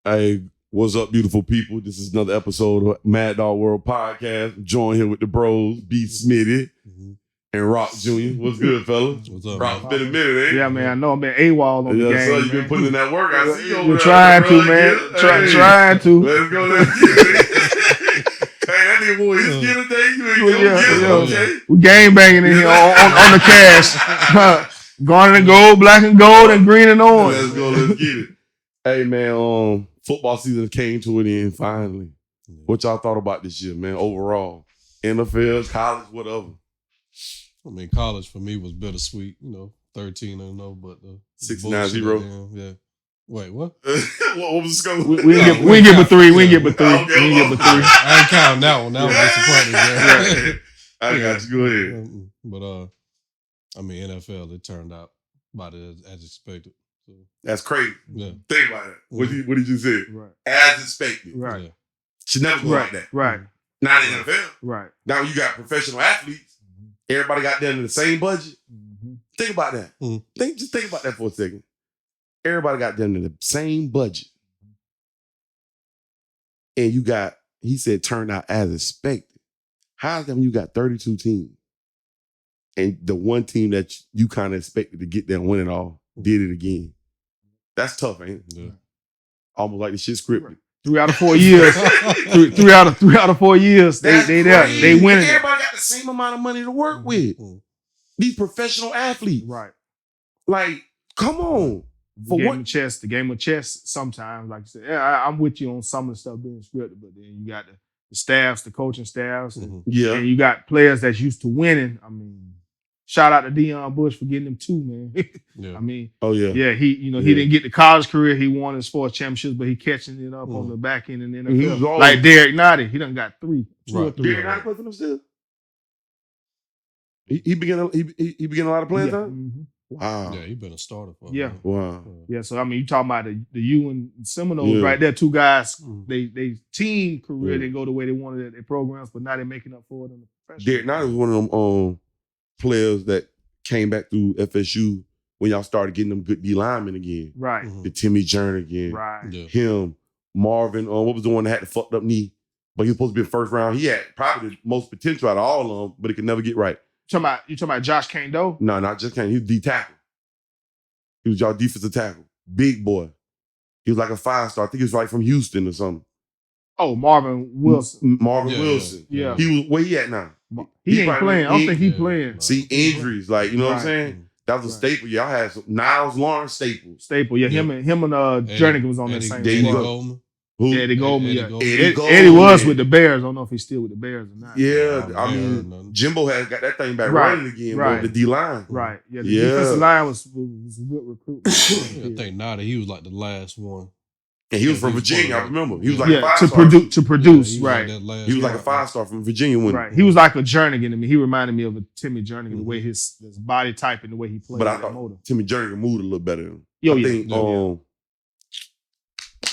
Hey, what's up, beautiful people? This is another episode of Mad Dogg World podcast. I'm joined here with the bros, B. Smitty and Rock Jr. What's good, fellas? What's up, Rock's man? been a minute, Yeah, man. I know I've been AWOL on the game. sir, you been putting in that work. I see you over We're there. trying to, bro. man. Hey, Trying to. Let's go. Let's get it. Hey, that nigga boy, he's getting thing. You ain't get it, okay? We game banging in here on the cash. Garnet and gold, black and gold, and green and orange. Let's go. Let's get it. Hey, man. Football season came to an end finally. What y'all thought about this year, man? Overall, NFL, college, whatever. I mean, college for me was bittersweet. 13-0, but 69-0. Yeah. Wait, what? What was the score? We ain't get but three. We ain't get but three. Okay, We ain't get but three. I ain't counting that one. That was disappointing. I got you. Go ahead. But I mean, NFL, it turned out about as expected. So, That's crazy. yeah. Think about it. What did you say? Right. As expected. Right. Yeah. Should never go like that. Right. Not in the NFL. Right. Now you got professional athletes. Everybody got them in the same budget. Think about that. Just think about that for a second. Everybody got them in the same budget. And he said, turned out as expected. How's that when you got 32 teams? And the one team that you kind of expected to get there and win it all did it again. That's tough, ain't it? Yeah. Almost like the shit scripted. 3 out of 4 years. three out of 4 years. They there. They winning. Everybody got the same amount of money to work with. These professional athletes. Right. Like, come on. For what? The game of chess, sometimes, like you said, I'm with you on some of the stuff being scripted, but then you got the staffs, the coaching staffs, and you got players that's used to winning. I mean, shout out to Deion Bush for getting them 2, man. Yeah. I mean, he he didn't get the college career he won his 4 championships, but he catching it up on the back end in the NFL. Like Derek Nottie, he done got 3, 2 or 3. Derek Nottie playing for them still? He began a lot of playing time? Wow. Yeah, he been a starter for Yeah. him. Wow. Yeah, so I mean, you talking about the U and Seminoles right there, 2 guys, they team career, they go the way they wanted their programs, but now they're making up for it in the professional. Derek Nottie was one of them players that came back through FSU when y'all started getting them good D linemen again. Right. The Timmy Jernigan. Right. Yeah. Him, Marvin, what was the one that had the fucked up knee? But he was supposed to be the first round. He had probably the most potential out of all of them, but he could never get right. You talking about Josh Kane-Doe? No, not just Kane. He was D tackle. He was y'all defensive tackle. Big boy. He was like a 5-star. I think he was right from Houston or something. Oh, Marvin Wilson. Marvin Wilson. Yeah. He was where he at now? He ain't playing. I don't think he playing. See, injuries, like, you know what I'm saying? That was a staple. Y'all had some Niles Lawrence Staples. Yeah. Him and Jernigan was on that same Eddie squad. Goldman. Who? Eddie Goldman. Eddie Goldman. Eddie was with the Bears. I don't know if he's still with the Bears or not. Yeah, I mean, Jimbo had got that thing back running again with the D line. Right. Yeah, the defensive line was a good recruitment. I think Nada, he was like the last one. And he was from Virginia, I remember. He was like a 5-star. To produce, he right. He was like a 5-star from Virginia. Right. He was like a Jernigan to me. He reminded me of a Timmy Jernigan, the way his body type and the way he played. But I thought Timmy Jernigan moved a little better. I think,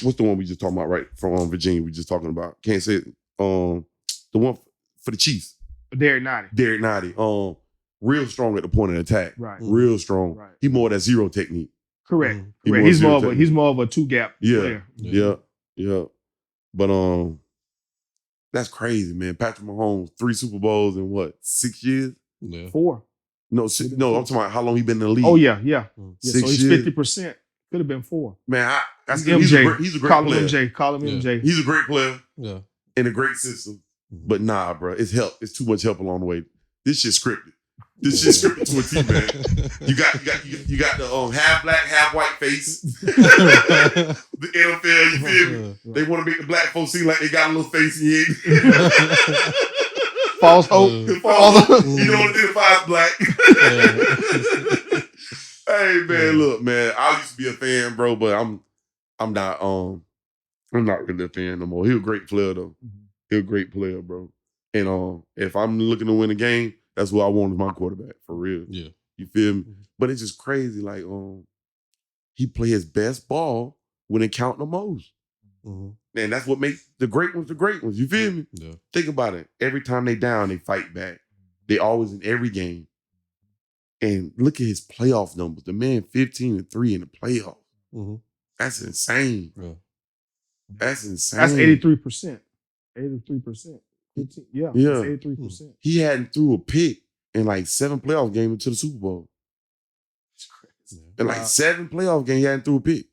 what's the one we just talking about right from Virginia? We just talking about. Can't say it. The one for the Chiefs. Derek Nottie. Real strong at the point of attack. Right. Real strong. Right. He more that zero technique. Correct. He's more of a 2-gap player. Yeah. But that's crazy, man. Patrick Mahomes, 3 Super Bowls in what, 6 years? Yeah. 4. No, I'm talking about how long he been in the league. Oh yeah. 6 so he's years. 50%. Could have been 4. Man, He's a great player. Call him MJ. He's a great player. Yeah. In a great system. But nah, bro, it's help. It's too much help along the way. This shit's scripted. This shit's scripted to a T, man. You got the half black, half white face. The NFL, you feel me? They want to make the black folks seem like they got a little face in it. False hope. You don't identify as black. Hey man, look, man. I used to be a fan, bro, but I'm not really a fan no more. He was a great player though. He was a great player, bro. And if I'm looking to win a game, that's what I want as my quarterback, for real. Yeah. You feel me? But it's just crazy. Like, he play his best ball when it count the most. And that's what makes the great ones the great ones. You feel me? Yeah. Think about it. Every time they down, they fight back. They always in every game. And look at his playoff numbers. The man 15-3 in the playoffs. That's insane. Yeah. That's insane. That's 83%. 83%. Yeah, yeah. That's 83%. He hadn't threw a pick in like 7 playoff games into the Super Bowl. That's crazy. In like 7 playoff games, he hadn't threw a pick.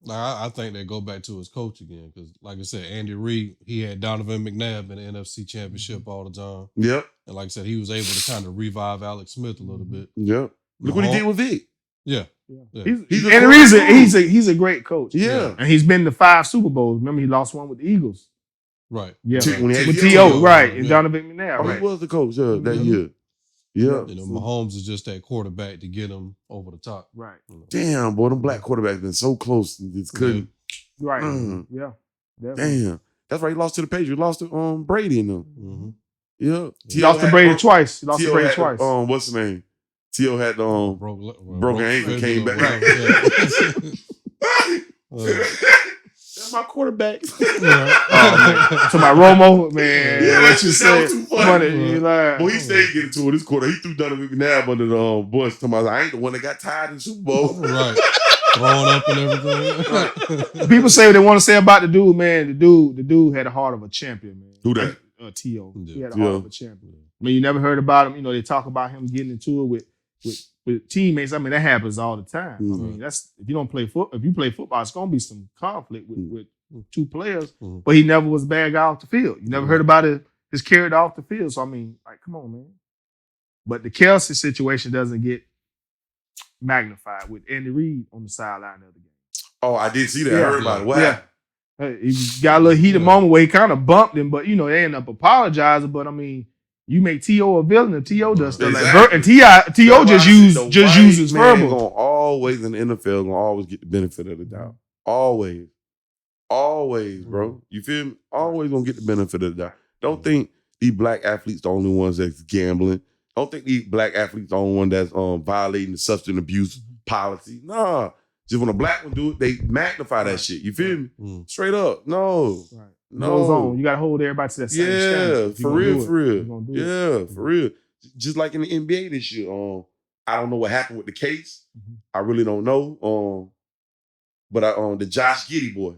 I think they go back to his coach again because, like I said, Andy Reid, he had Donovan McNabb in the NFC Championship all the time. Yep. And like I said, he was able to kind of revive Alex Smith a little bit. Yep. Look what he did with Vic. Yeah. He's a great coach. Yeah. And he's been to 5 Super Bowls. Remember, he lost one with the Eagles. Right. Yeah. With T.O., right. And Donovan McNabb. He was the coach that year. Yeah. You know, Mahomes is just that quarterback to get him over the top. Right. Damn, boy, them black quarterbacks been so close. Just couldn't. Right. Yeah. Definitely. Damn. That's why he lost to the Patriots. He lost to Brady and them. Mm-hmm. Yeah. He lost to Brady twice. What's the name? T.O. had the broken ankle, came back. That's my quarterback. To my Romo, man. Yeah, what you say? Too funny. Well, he stayed getting to it this quarter. He threw Donovan McNabb under the bus. I ain't the one that got tired in the Super Bowl. Right. Throwing up and everything. People say what they want to say about the dude, man. The dude had a heart of a champion, man. Who that? T.O. He had a heart of a champion. I mean, you never heard about him. You know, they talk about him getting into it with teammates. I mean, that happens all the time. Mm-hmm. I mean, that's if you don't play football. If you play football, it's gonna be some conflict with 2 players. Mm-hmm. But he never was a bad guy off the field. You never heard about his character off the field. So I mean, like, come on, man. But the Kelsey situation doesn't get magnified with Andy Reid on the sideline of the game. Oh, I did see that. I heard about it. What happened? He got a little heated moment where he kind of bumped him, but they end up apologizing. But I mean, you make T.O. a villain, and T.O. does stuff like that. And T.O. just uses verbal. Always in the NFL, gonna always get the benefit of the doubt. Always, bro. You feel me? Always gonna get the benefit of the doubt. Don't think these black athletes the only ones that's gambling. Don't think these black athletes the only one that's violating the substance abuse policy. Nah. Just when a black one do it, they magnify that shit. You feel me? Straight up. No. Right. No. You gotta hold everybody to that same standard. For real. Yeah, for real. Just like in the NBA this year. I don't know what happened with the case. I really don't know. But the Josh Giddey boy.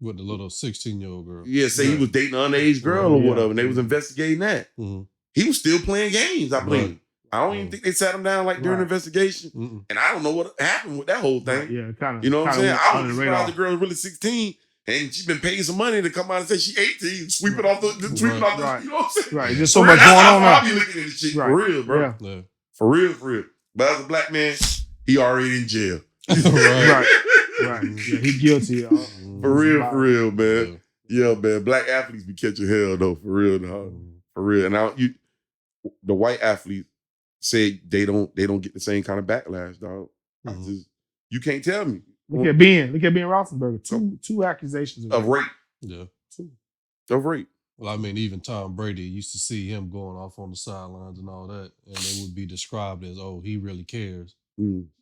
With the little 16-year-old girl. Yeah, he was dating an underage girl or whatever, and they was investigating that. Mm-hmm. He was still playing games, I believe. Right. I don't even think they sat him down during the investigation. Mm-mm. And I don't know what happened with that whole thing. Yeah, kind of. You know what I'm saying? I was surprised the girl was really 16 and she's been paying some money to come out and say she's 18, sweep it off the you know what I'm saying? Right. There's so much going on. I'll be looking at this shit for real, bro. Yeah. For real. But as a black man, he already in jail. Right. Yeah, he guilty. For real, man. Yeah, man. Black athletes be catching hell though, for real, dog. For real. Now the white athletes say they don't get the same kind of backlash, dog. You can't tell me. Look at Ben Roethlisberger. Two accusations of rape. Yeah. 2. Of rape. Well, I mean, even Tom Brady used to see him going off on the sidelines and all that, and it would be described as, oh, he really cares.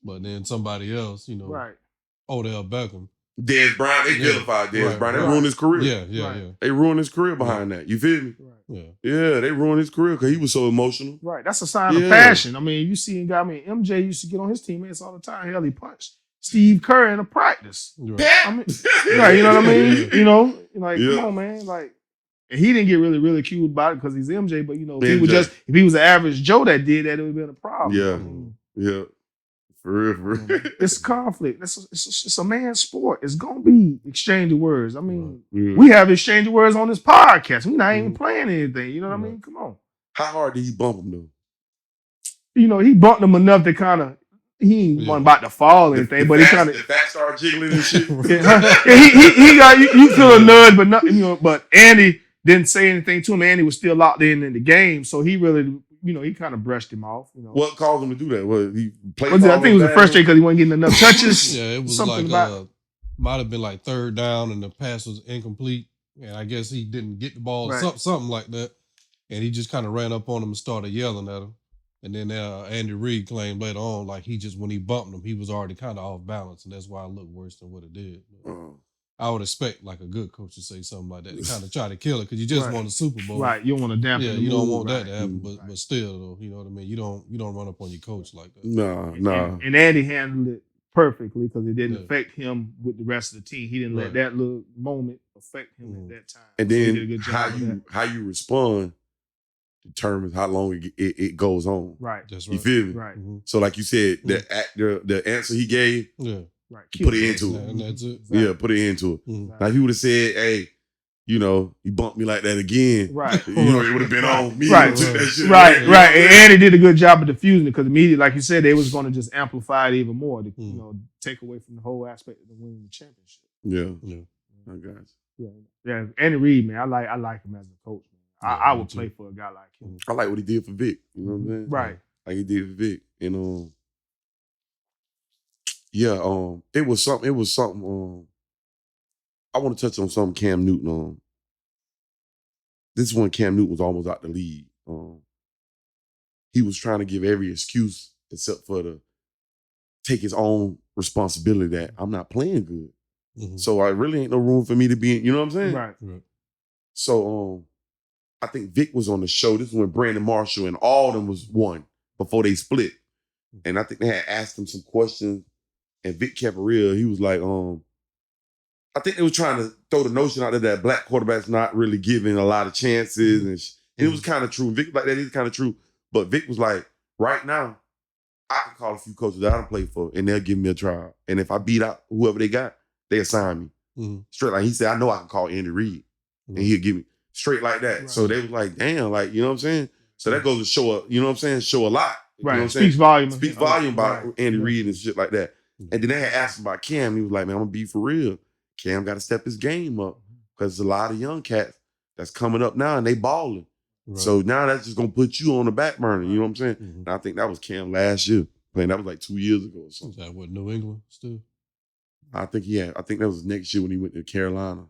But then somebody else, Odell Beckham. Dez Bryant, they vilified Dez Bryant. They ruined his career. Yeah. They ruined his career behind that. You feel me? Right. Yeah, they ruined his career because he was so emotional. Right. That's a sign of passion. I mean, you see a guy, MJ used to get on his teammates all the time. Hell, he punched Steve Kerr in a practice. Right. I mean, you know what I mean? Come on, man. And he didn't get really ridiculed about it because he's MJ, but if he was an average Joe that did that, it would have been a problem. Yeah. For real. It's conflict. It's a man's sport. It's gonna be exchange of words. I mean, we have exchange of words on this podcast. We're not even playing anything. You know what I mean? Come on. How hard did he bump him though? He bumped him enough to kind of. He wasn't about to fall or anything, but he kind of. The back started jiggling and shit. He got you feel a nudge, but nothing. But Andy didn't say anything to him. Andy was still locked in the game, so he really. He kind of brushed him off. What caused him to do that? What he played? I think it was the first day because he wasn't getting enough touches. Yeah, it was might have been like 3rd down and the pass was incomplete, and I guess he didn't get the ball, something like that, and he just kind of ran up on him and started yelling at him. And then Andy Reid claimed later on, when he bumped him, he was already kind of off balance, and that's why it looked worse than what it did. I would expect a good coach to say something like that to kind of try to kill it because you just won the Super Bowl. Right, you don't want to dampen the you don't mood, want that to happen, but still, though, you know what I mean? You don't run up on your coach like that. No. And Andy handled it perfectly because it didn't affect him with the rest of the team. He didn't let that little moment affect him at that time. And then he did a good job how you respond determines how long it goes on. Right. That's right. You feel me? Right. So like you said, the answer he gave, right. Put it into it. And that's it. Exactly. Yeah, put it into it. Like he would have said, hey, you bumped me like that again. Right. It would have been on me. Right. Right. And he did a good job of diffusing it because immediately, like you said, they was going to just amplify it even more to take away from the whole aspect of the winning the championship. Yeah. I got you. Yeah. Andy Reid, man, I like him as a coach. Man. I would play for a guy like him. I like what he did for Vic. You know what I'm saying? Right. Like he did for Vic. And it was something. I want to touch on something Cam Newton. This is when Cam Newton was almost out the league. He was trying to give every excuse except for to take his own responsibility that I'm not playing good. Mm-hmm. So I really ain't no room for me to be in, you know what I'm saying? Right. So I think Vic was on the show. This is when Brandon Marshall and all of them was one before they split. And I think they had asked him some questions and Vic kept it real. He was like, I think they were trying to throw the notion out there that black quarterbacks not really giving a lot of chances. And it was kind of true. Vic was like, that is kind of true. But Vic was like, right now, I can call a few coaches that I don't play for and they'll give me a trial. And if I beat out whoever they got, they assign me. Mm-hmm. Straight like he said, I know I can call Andy Reid and he'll give me straight like that. Right. So they was like, damn, like, you know what I'm saying? So that goes to show, you know what I'm saying? Show a lot. You right. know what I'm Speaks saying? volume. Speaks volume about Andy Reid and shit like that. And then they had asked him about Cam. And he was like, man, I'm going to be for real. Cam got to step his game up because there's a lot of young cats that's coming up now and they balling. Right. So now that's just going to put you on the back burner. You know what I'm saying? Mm-hmm. And I think that was Cam last year. Playing that was like 2 years ago or something. Is that what, New England still? I think that was next year when he went to Carolina.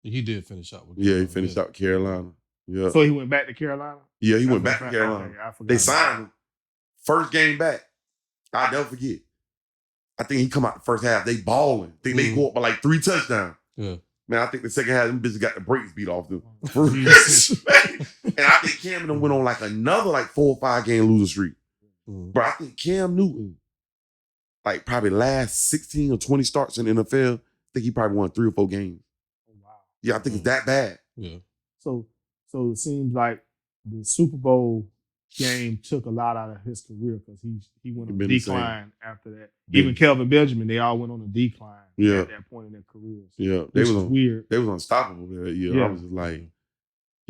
He did finish out with Carolina. Yeah, he finished out Carolina. Yeah. So he went back to Carolina? Yeah, he went back to Carolina. Okay, they signed him. First game back. I'll never forget. I think he come out the first half. They balling. I think they go up by like 3 touchdowns. Yeah. Man, I think the second half, them bitches got the brakes beat off them. And I think Cam and them went on like another like 4 or 5 game losing streak. But I think Cam Newton, like probably last 16 or 20 starts in the NFL, I think he probably won 3 or 4 games. Oh, wow. Yeah, I think it's that bad. Yeah. So it seems like the Super Bowl game took a lot out of his career because he went on a decline after that. Yeah. Even Kelvin Benjamin, they all went on a decline at that point in their careers. Yeah. Which was weird. They was unstoppable that year. Yeah. I was just like,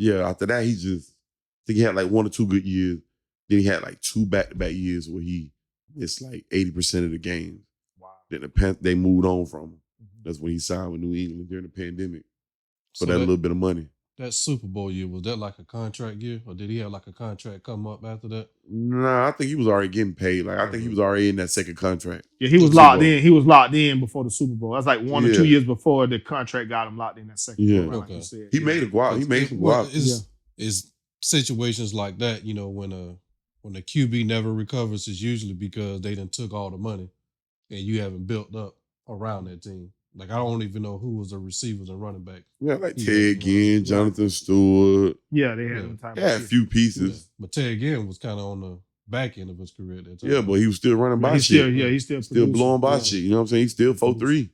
after that, I think he had like 1 or 2 good years. Then he had like 2 back-to-back years where he missed like 80% of the games. Wow. Then they moved on from him. Mm-hmm. That's when he signed with New England during the pandemic for that little bit of money. That Super Bowl year, was that like a contract year? Or did he have like a contract come up after that? Nah, I think he was already getting paid. Like I think he was already in that second contract. Yeah, he was locked in. He was locked in before the Super Bowl. That's like 1 or 2 years before the contract got him locked in that second round. Okay. Like you said. He made a guap. He made some guap. It's situations like that, when the QB never recovers, it's usually because they done took all the money and you haven't built up around that team. Like, I don't even know who was the receivers and running backs. Yeah, like Ted Ginn, Jonathan Stewart. Yeah, they had a few pieces. Yeah. But Ted Ginn was kind of on the back end of his career at that time. Yeah, but he was still running by shit. He's still blowing by shit. You know what I'm saying? He's still 4'3". You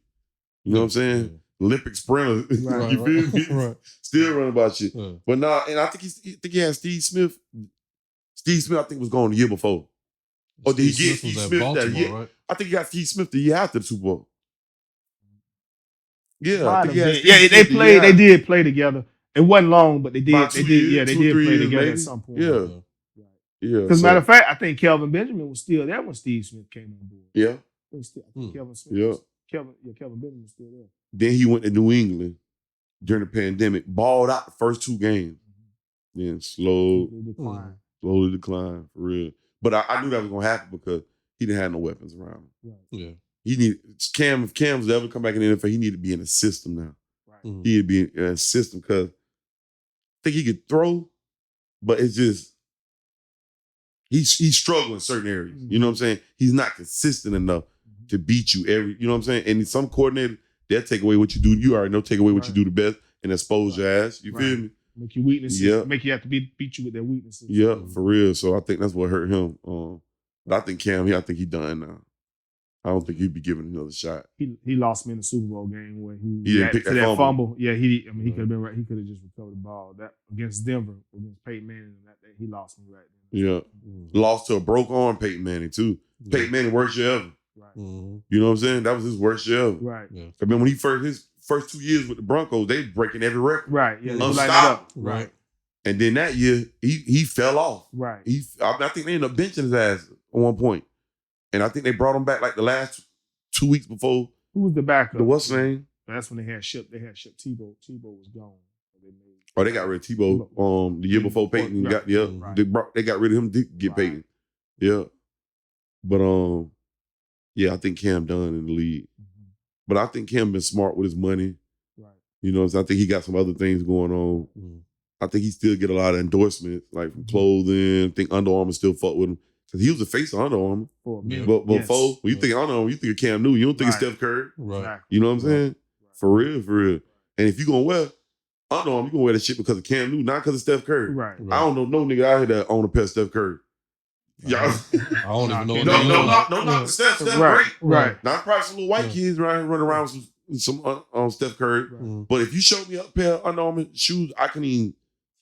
know what I'm saying? Yeah. Olympic sprinter. Right, you feel me? Right. Still running by shit. Yeah. But nah, and I think he had Steve Smith. Steve Smith, I think, was gone the year before. Or did he get Steve Smith that year? Right? I think he got Steve Smith the year after the Super Bowl. Yeah, I think they did play together. It wasn't long, but they did play together at some point. Yeah. Yeah. Because matter of fact, I think Kelvin Benjamin was still there when Steve Smith came on board. Yeah. I think Kelvin Benjamin was still there. Then he went to New England during the pandemic, balled out the first 2 games. Then slowly declined for real. But I knew that was gonna happen because he didn't have no weapons around him. Right. Yeah. If Cam's ever come back in the NFL, he need to be in a system now. Right. Mm-hmm. He need to be in a system because I think he could throw, but it's just he's struggling in certain areas. Mm-hmm. You know what I'm saying? He's not consistent enough to beat you you know what I'm saying? And some coordinator, they'll take away what you do. You already know, take away what you do the best and expose your ass. You feel me? Make your weaknesses, make you have to beat you with their weaknesses. Yeah, for real. So I think that's what hurt him. But I think Cam, I think he done now. I don't think he'd be given another shot. He lost me in the Super Bowl game where he didn't pick that fumble. Yeah, he could have been right. He could have just recovered the ball. That against Denver, against Peyton Manning, he lost me right then. Yeah. Lost to a broke arm Peyton Manning too. Peyton Manning worst year ever. Right. You know what I'm saying? That was his worst year ever. Right. Yeah. I mean, when his first 2 years with the Broncos, they breaking every record. Right. Yeah. Unstoppable. Right. And then that year, he fell off. Right. I think they ended up benching his ass at one point. And I think they brought him back like the last 2 weeks before. Who was the backup? The what's name? That's when they had shipped Tebow. Tebow was gone. They got rid of Tebow the year before Peyton got they got rid of him to get Peyton. Yeah. But I think Cam done in the league. But I think Cam been smart with his money. Right. You know, so I think he got some other things going on. I think he still get a lot of endorsements, like from clothing. I think Under Armour still fuck with him. Because he was the face of Under Armour. But before, when you think Under Armour, you think of Cam Newton. You don't think of Steph Curry. Right. You know what I'm saying? For real. And if you going to wear Under Armour, you going to wear that shit because of Cam Newton, not because of Steph Curry. Right. I don't know no nigga out here that own a pair of Steph Curry. Y'all, I don't even no, know. not Steph. Steph great. Right. Now, probably some little white kids running around with some Steph Curry. But if you show me a pair of Under Armour shoes, I can even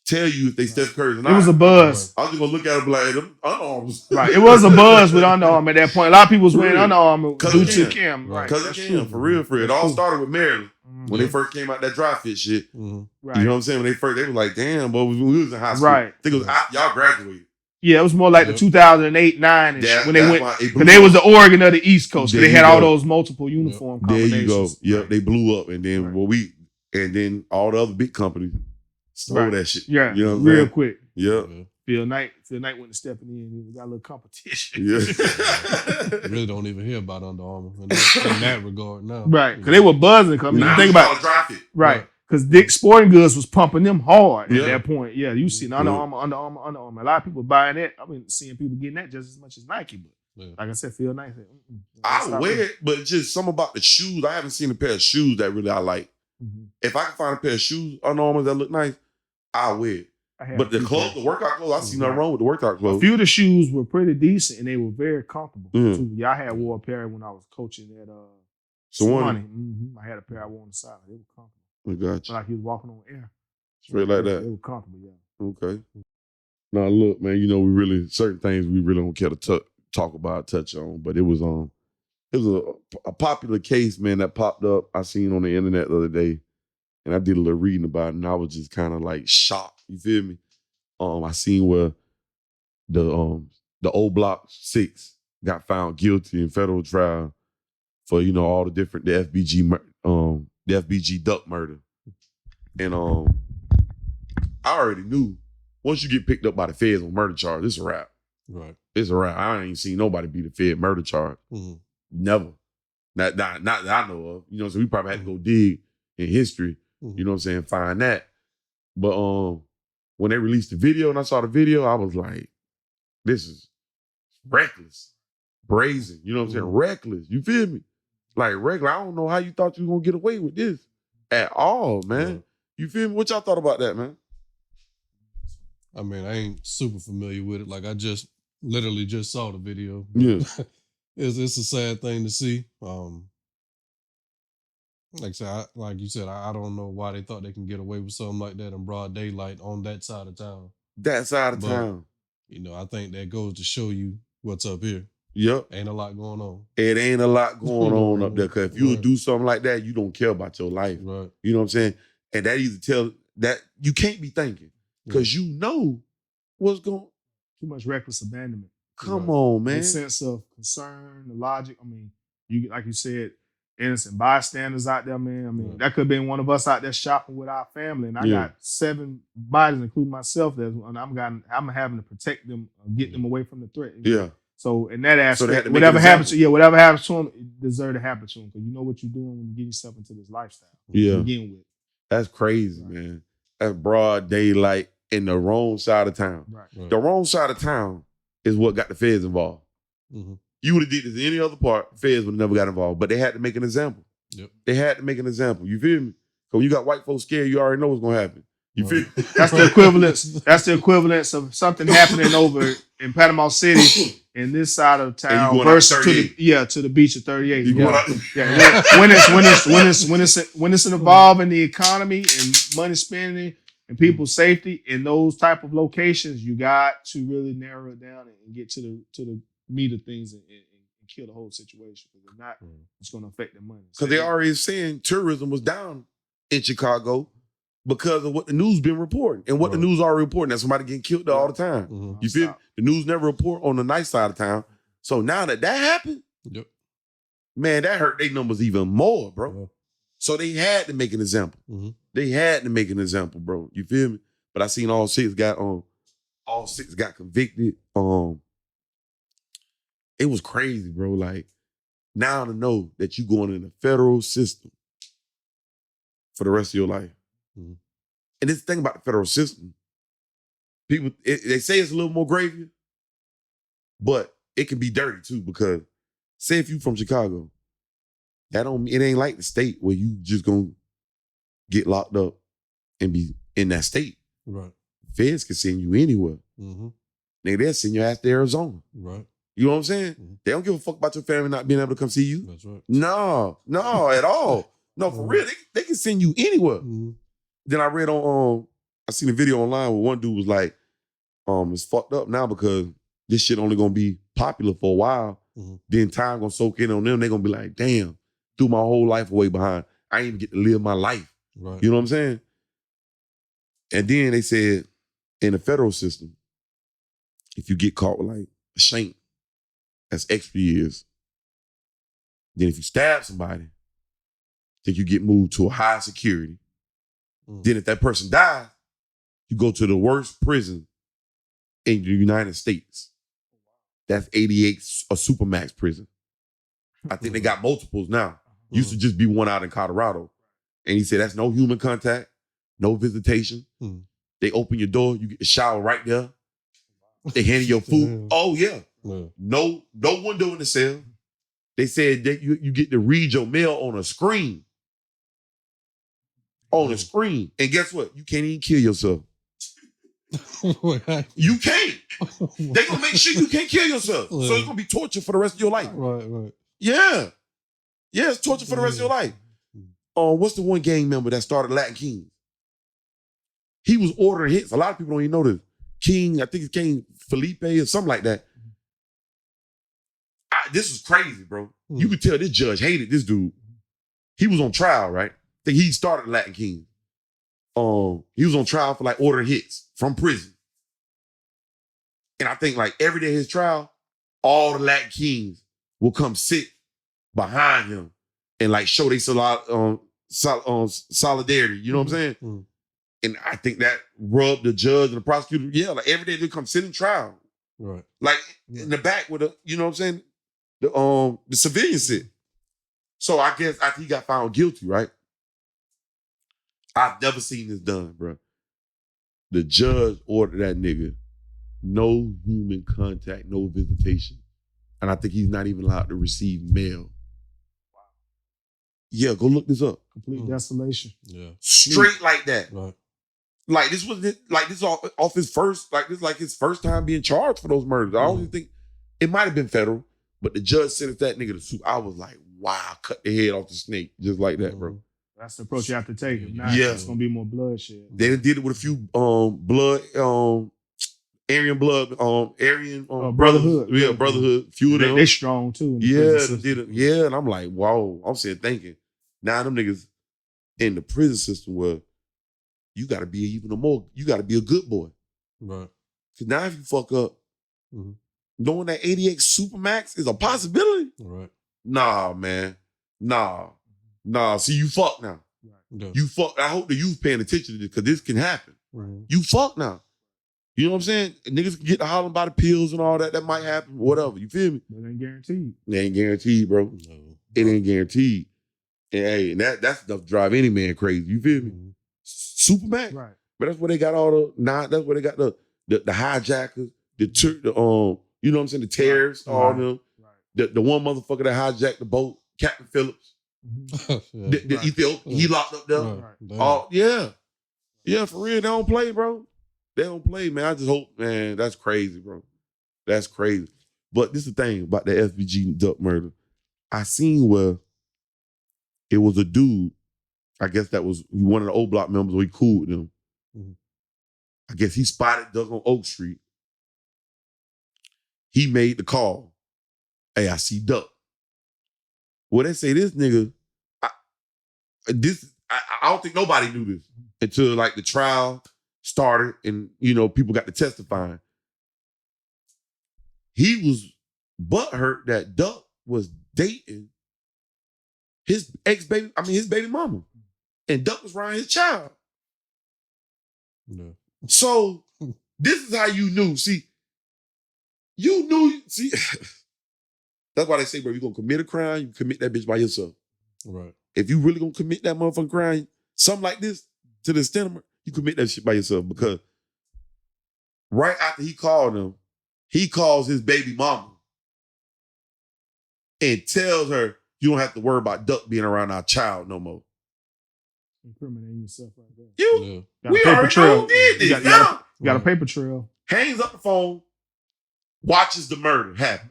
tell you if they Steph Curry or not. It was a buzz. I was just gonna look at it and be like, them Under Armours. Right. It was a buzz with Under Armour at that point. A lot of people was wearing Under Armour due to Cam. Right. Because of Cam, for real. It all started with Maryland. When they first came out that dry fit shit. Right. You know what I'm saying? When they were like, damn, boy, when we was in high school. Right. I think it was y'all graduated. Yeah, it was more like the 2008, 9 when they went. Because they was the Oregon of the East Coast. They had all those multiple uniform combinations. There you go. Yeah, they blew up. And then all the other big companies stole that shit. Yeah, you know what I'm real saying? quick. Yeah. Phil Knight went to stepping in. We got a little competition. Yeah. Really don't even hear about Under Armour in that regard now. Right, because they were buzzing. Cause now think about it. Right, because Dick's Sporting Goods was pumping them hard at that point. Yeah, you seen Under Armour. A lot of people buying that. I've been seeing people getting that just as much as Nike. But like I said, Phil Knight said, I wear it, but just something about the shoes. I haven't seen a pair of shoes that really I like. If I can find a pair of shoes, Under Armour that look nice, I'll wear it. But the workout clothes, I see nothing wrong with the workout clothes. A few of the shoes were pretty decent and they were very comfortable. Too. Yeah, I had wore a pair when I was coaching at Swanee. I had a pair I wore on the side. They were comfortable. I got you. Like he was walking on air. Straight like that. They were comfortable, yeah. Okay. Now look, man, you know, certain things we really don't care to talk about, touch on, but it was a popular case, man, that popped up. I seen on the internet the other day. And I did a little reading about it, and I was just kind of like shocked. You feel me? I seen where the OBLOCK 6 got found guilty in federal trial for all the FBG duck murder, and I already knew once you get picked up by the feds on murder charge, it's a wrap. Right, it's a wrap. I ain't seen nobody be the fed murder charge. Never. Not that I know of. So we probably had to go dig in history. You know what I'm saying? Find that. But when they released the video and I saw the video, I was like, this is reckless. Brazen. You know what I'm saying? Reckless. You feel me? Like regular. I don't know how you thought you were going to get away with this at all, man. You feel me? What y'all thought about that, man? I mean, I ain't super familiar with it. Like I literally just saw the video. Yeah. It's a sad thing to see. Like you said, I don't know why they thought they can get away with something like that in broad daylight on that side of town. That side of town. I think that goes to show you what's up here. Yep. Ain't a lot going on. It ain't a lot going on up there. Because if you would do something like that, you don't care about your life. Right. You know what I'm saying? And that either tell that you can't be thinking. Because you know what's going on. Too much reckless abandonment. Come on, man. The sense of concern, the logic. I mean, like you said, innocent bystanders out there, man. I mean, that could have been one of us out there shopping with our family, and I got 7 bodies, including myself. And I'm having to protect them, get them away from the threat. Yeah. So in that aspect, whatever happens to them, it deserves to happen to them because you know what you're doing when you get yourself into this lifestyle. Yeah. To begin with. That's crazy, man. That's broad daylight in the wrong side of town. Right. The wrong side of town is what got the feds involved. You would have did this in any other part, feds would have never got involved. But they had to make an example. Yep. They had to make an example. You feel me? So when you got white folks scared, you already know what's gonna happen. You feel me? That's the equivalence. That's the equivalence of something happening over in Panama City in this side of And you town going versus out to 38. the beach of 38. You going out- Yeah, when it's involving the economy and money spending and people's safety in those type of locations, you got to really narrow it down and get to the meat of things and kill the whole situation. Because if not, it's going to affect the money. Because they already saying tourism was down in Chicago because of what the news been reporting and what the news already reporting. That somebody getting killed there all the time. You feel me? The news never report on the nice side of town. So now that happened, man, that hurt their numbers even more, bro. So they had to make an example. They had to make an example, bro. You feel me? But I seen all six got convicted. It was crazy, bro. Like, now to know that you going in the federal system for the rest of your life. And this thing about the federal system, people, they say it's a little more gravy, but it can be dirty too, because say if you from Chicago, it ain't like the state where you just gonna get locked up and be in that state. Right. Feds can send you anywhere. Nigga, they'll send your ass to Arizona. Right. You know what I'm saying? They don't give a fuck about your family not being able to come see you. That's right. No, at all. No, for real. They can send you anywhere. Then I read I seen a video online where one dude was like, it's fucked up now because this shit only gonna be popular for a while. Then time gonna soak in on them. They gonna be like, damn, threw my whole life away behind. I ain't even get to live my life. Right. You know what I'm saying? And then they said in the federal system, if you get caught with like a shank, that's extra years. Then if you stab somebody, then you get moved to a high security. Then if that person dies, you go to the worst prison in the United States. That's 88, a supermax prison. I think they got multiples now. Used to just be one out in Colorado. And he said, that's no human contact, no visitation. They open your door, you get the shower right there. They hand you your food. Oh, yeah. No window in the cell. They said that you get to read your mail on a screen. On a screen. And guess what? You can't even kill yourself. You can't. They gonna make sure you can't kill yourself. So it's gonna be torture for the rest of your life. Right. Yeah. Yeah, it's torture for the rest of your life. What's the one gang member that started Latin Kings? He was ordering hits. A lot of people don't even know this. King, I think it's King Felipe or something like that. This was crazy, bro. You could tell this judge hated this dude. He was on trial, right? I think he started Latin King. He was on trial for like ordering hits from prison. And I think like every day of his trial, all the Latin Kings will come sit behind him and like show their solidarity. You know what I'm saying? And I think that rubbed the judge and the prosecutor. Yeah, like every day they come sit in trial. Right. Like in the back with you know what I'm saying? The civilian sit. So I guess after he got found guilty, right? I've never seen this done, bro. The judge ordered that nigga no human contact, no visitation. And I think he's not even allowed to receive mail. Wow. Yeah, go look this up. Complete desolation. Yeah. Straight like that. Right. Like this off his first, like this like his first time being charged for those murders. I don't even think it might have been federal, but the judge sentenced that nigga to sue. I was like, wow, cut the head off the snake. Just like that, bro. That's the approach you have to take. If not, yeah. It's gonna be more bloodshed. They did it with a few Aryan brotherhood. Yeah, brotherhood. Few of them. They strong too. Yeah, they did it. Yeah, and I'm like, wow. I'm sitting thinking, now them niggas in the prison system where you gotta be you gotta be a good boy. Right. Cause now if you fuck up, knowing that 88 Supermax is a possibility. Right. Nah, man. Nah. See, you fuck now. Yeah. You fuck. I hope the youth paying attention to this because this can happen. Right. You fuck now. You know what I'm saying? Niggas can get to hollering by the pills and all that. That might happen. Whatever. You feel me? It ain't guaranteed. It ain't guaranteed, bro. No. It ain't guaranteed. And hey, that's enough to drive any man crazy. You feel me? Supermax. Right. But that's where they got all that's where they got the hijackers, the you know what I'm saying? The terrorists, all of them. Right. The one motherfucker that hijacked the boat, Captain Phillips. The Ethiopia, he locked up there. Right. Yeah, for real. They don't play, bro. They don't play, man. I just hope, man, that's crazy, bro. That's crazy. But this is the thing about the FBG Duck murder. I seen where it was a dude, I guess that was one of the OBLOCK members, or he cool with them. Mm-hmm. I guess he spotted Duck on Oak Street. He made the call. Hey, I see Duck. Well, they say this nigga, I don't think nobody knew this until like the trial started and, people got to testifying. He was butthurt that Duck was dating his baby mama. And Duck was around his child. No. So this is how you knew. See, that's why they say, bro, you're going to commit a crime, you commit that bitch by yourself. Right. If you really going to commit that motherfucking crime, something like this, to the extent of you commit that shit by yourself, because right after he called him, he calls his baby mama and tells her, you don't have to worry about Duck being around our child no more. Incriminating yourself right there. We already know who did this. You got a paper trail. Hangs up the phone, watches the murder happen.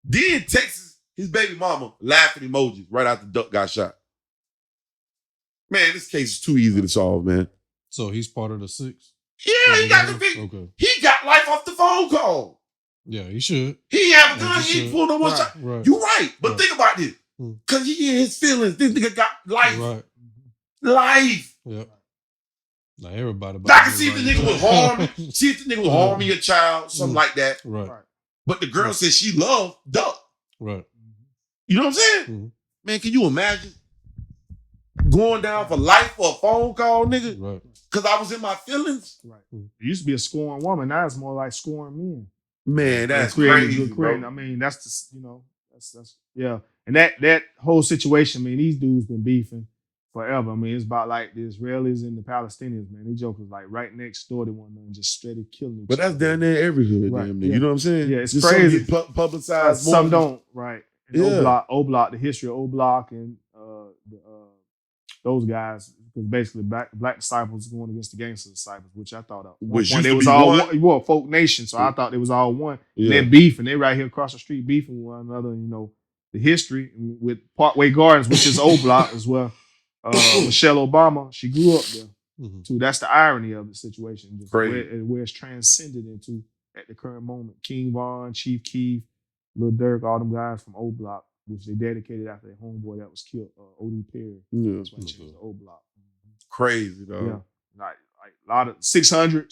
Then texts his baby mama laughing emojis right after Duck got shot. Man, this case is too easy to solve, man. So he's part of the 6? Yeah, he got the big. Okay. He got life off the phone call. Yeah, he should. He have a gun. He ain't pulled no more shot. Right. You right, but think about this. Because he in his feelings. This nigga got life. Right. Life. Yep. Now everybody. I can see if the nigga was harming. See if the nigga was harming your child, something like that. Right. But the girl said she loved Duck. Right. You know what I'm saying? Mm-hmm. Man, can you imagine going down for life for a phone call, nigga? Right. Because I was in my feelings. Right. It used to be a scoring woman. Now it's more like scoring men. Man, that's crazy, bro. I mean, that's the, that's yeah. And that whole situation, I mean, these dudes been beefing forever. I mean, it's about like the Israelis and the Palestinians, man. These jokers like right next door to one another and just steady killing each other. But that's down there in every hood, right. damn near. You know what I'm saying? Yeah, it's just crazy. Publicized some don't, right. And OBLOCK, the history of OBLOCK and those guys, because basically black disciples going against the gangster disciples, which I thought they was all one. You were a folk nation, so I thought they was all one. Yeah. And they're beefing. They right here across the street beefing with one another. The history with Parkway Gardens, which is OBLOCK as well. Michelle Obama, she grew up there. Mm-hmm. Too. That's the irony of the situation. Just where it's transcended into at the current moment. King Von, Chief Keef, Lil Durk, all them guys from OBLOCK, which they dedicated after their homeboy that was killed, O.D. Perry. Yeah. That's why they changed to OBLOCK. Crazy, though. Yeah. Like a lot of 600,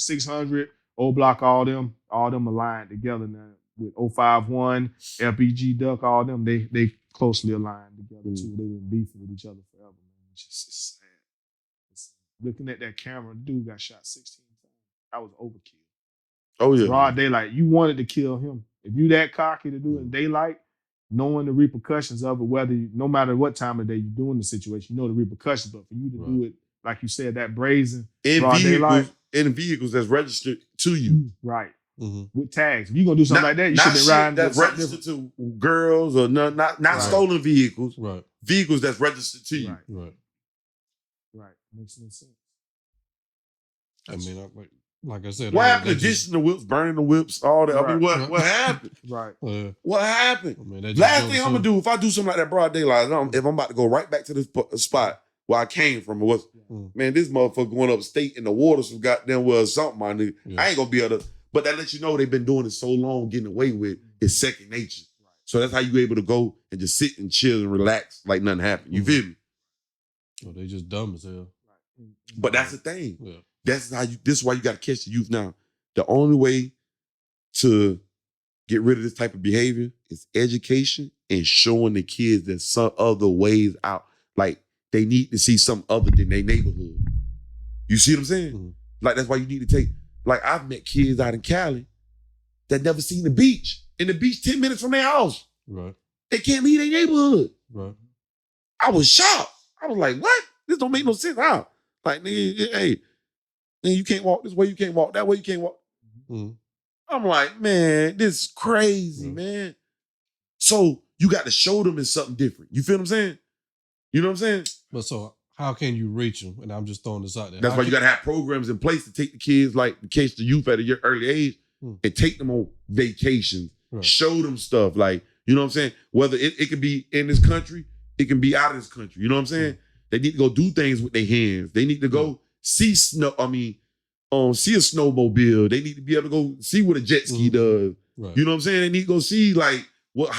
OBLOCK, all them aligned together now with 051, LPG Duck, all them, they closely aligned together too. They've been beefing with each other forever, man. It's sad. Looking at that camera, the dude got shot 16 times. That was overkill. Oh, yeah. Broad daylight. You wanted to kill him. If you that cocky to do it in daylight, knowing the repercussions of it, no matter what time of day you're doing the situation, you know the repercussions, but for you to do it, like you said, that brazen, in vehicles that's registered to you. Right. Mm-hmm. With tags. If you're going to do something like that, you should be riding. That's registered to girls or not stolen vehicles. Right. Vehicles that's registered to you. Right. Makes no sense. I mean, like I said, what happened to dishing the whips, burning the whips, all that? Right. I mean, what happened? Right. What happened? I mean, last thing I'm gonna do if I do something like that broad daylight, if I'm about to go right back to the spot where I came from, man, this motherfucker going upstate in the water some goddamn well something, my nigga. Yeah. I ain't gonna be able to. But that lets you know they've been doing it so long, getting away with it's second nature. Right. So that's how you able to go and just sit and chill and relax like nothing happened. You feel me? Well, they just dumb as hell. But that's the thing. Yeah. This is why you got to catch the youth now. The only way to get rid of this type of behavior is education and showing the kids there's some other ways out. Like they need to see some other than their neighborhood. You see what I'm saying? Mm-hmm. Like that's why you need to take. Like I've met kids out in Cali that never seen the beach. And the beach 10 minutes from their house. Right. They can't leave their neighborhood. Right. I was shocked. I was like, what? This don't make no sense. How? Like, nigga, hey, you can't walk this way, you can't walk that way, you can't walk. Mm-hmm. I'm like, man, this is crazy, man. So you got to show them it's something different. You feel what I'm saying? You know what I'm saying? But so how can you reach them? And I'm just throwing this out there. That's why you got to have programs in place to take the kids, like to catch the youth at a early age and take them on vacations Right. Show them stuff. Like, you know what I'm saying? Whether it could be in this country, it can be out of this country. You know what I'm saying? They need to go do things with their hands. They need to go see snow. See a snowmobile. They need to be able to go see what a jet ski does. Right. You know what I'm saying? They need to go see like what